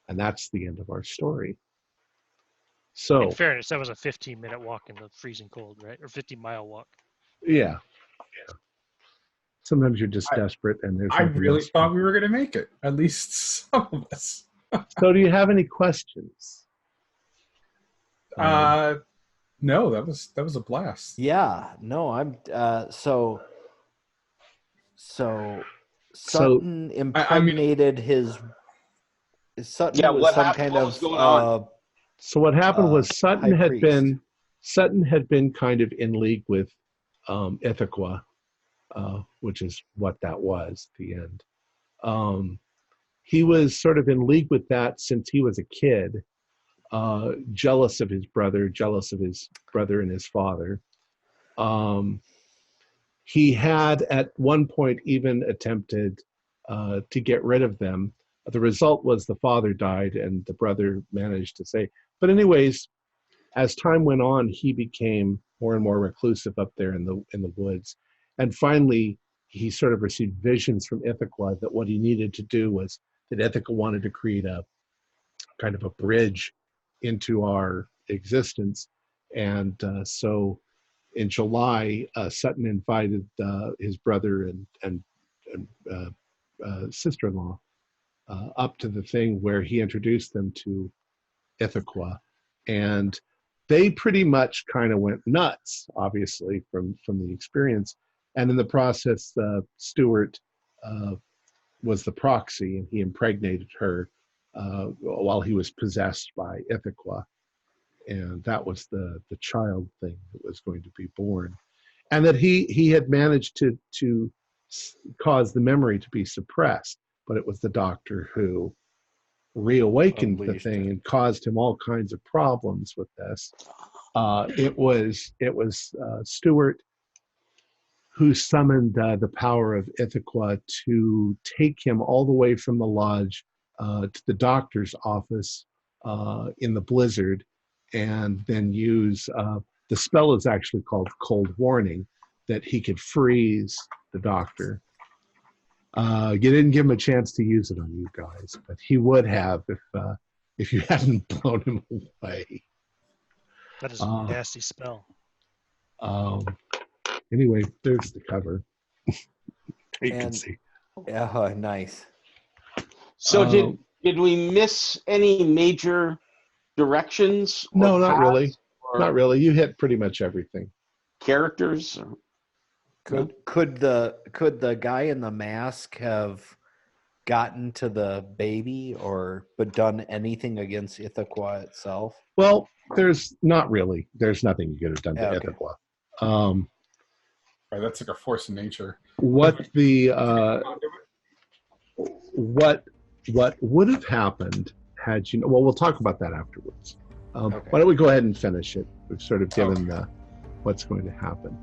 And that's the end of our story. So, in fairness, that was a 15-minute walk in the freezing cold, right? Or 50-mile walk. Yeah. Sometimes you're just desperate, and there's. I really thought we were going to make it. At least some of us. So, do you have any questions? No, that was a blast. Yeah, no, I'm so Sutton impregnated his. Sutton was some kind of. So what happened was Sutton had been kind of in league with Ithaca, which is what that was at the end. He was sort of in league with that since he was a kid, jealous of his brother and his father. He had at one point even attempted to get rid of them. The result was the father died and the brother managed to say. But anyways, as time went on, he became more and more reclusive up there in the woods. And finally, he sort of received visions from Ithaca that what he needed to do was that Ithaca wanted to create a kind of a bridge into our existence. And so in July, Sutton invited his brother and sister-in-law up to the thing where he introduced them to Ithaca. And they pretty much kind of went nuts, obviously, from the experience. And in the process, Stuart was the proxy, and he impregnated her while he was possessed by Ithaca. And that was the child thing that was going to be born. And that he had managed to cause the memory to be suppressed, but it was the doctor who reawakened the thing and caused him all kinds of problems with this. It was Stuart who summoned the power of Ithaca to take him all the way from the lodge to the doctor's office in the blizzard, and then use the spell is actually called Cold Warning, that he could freeze the doctor. You didn't give him a chance to use it on you guys, but he would have if you hadn't blown him away. That is a nasty spell. Anyway, there's the cover. You can see. Yeah, nice. So did we miss any major directions? No, not really. Not really. You hit pretty much everything. Characters? Could the guy in the mask have gotten to the baby but done anything against Ithaca itself? Well, there's not really. There's nothing you could have done to Ithaca. Right, that's like a force of nature. What would have happened had you? Well, we'll talk about that afterwards. Why don't we go ahead and finish it? We've sort of given what's going to happen.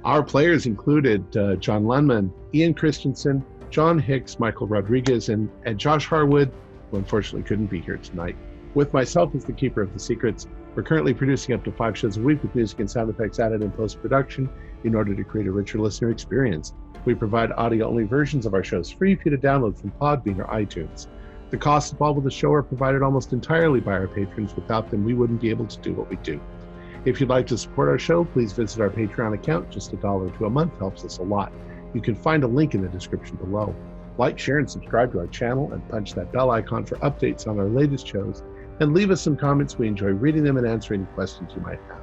Our players included John Lundman, Ian Christensen, John Hicks, Michael Rodriguez, and Josh Harwood, who unfortunately couldn't be here tonight. With myself as the keeper of the secrets, we're currently producing up to 5 shows a week with music and sound effects added in post-production in order to create a richer listener experience. We provide audio-only versions of our shows free for you to download from Podbean or iTunes. The costs involved with the show are provided almost entirely by our patrons. Without them, we wouldn't be able to do what we do. If you'd like to support our show, please visit our Patreon account. Just $1 to a month helps us a lot. You can find a link in the description below. Like, share, and subscribe to our channel, and punch that bell icon for updates on our latest shows. And leave us some comments. We enjoy reading them and answering any questions you might have.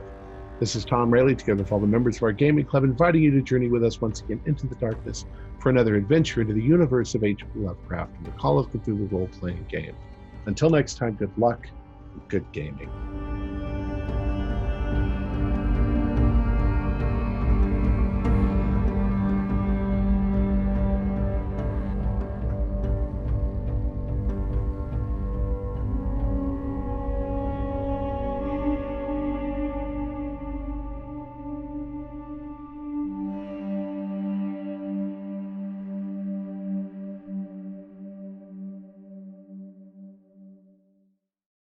This is Tom Rayleigh, together with all the members of our gaming club, inviting you to journey with us once again into the darkness for another adventure into the universe of H.P. Lovecraft and the Call of Cthulhu role-playing game. Until next time, good luck and good gaming.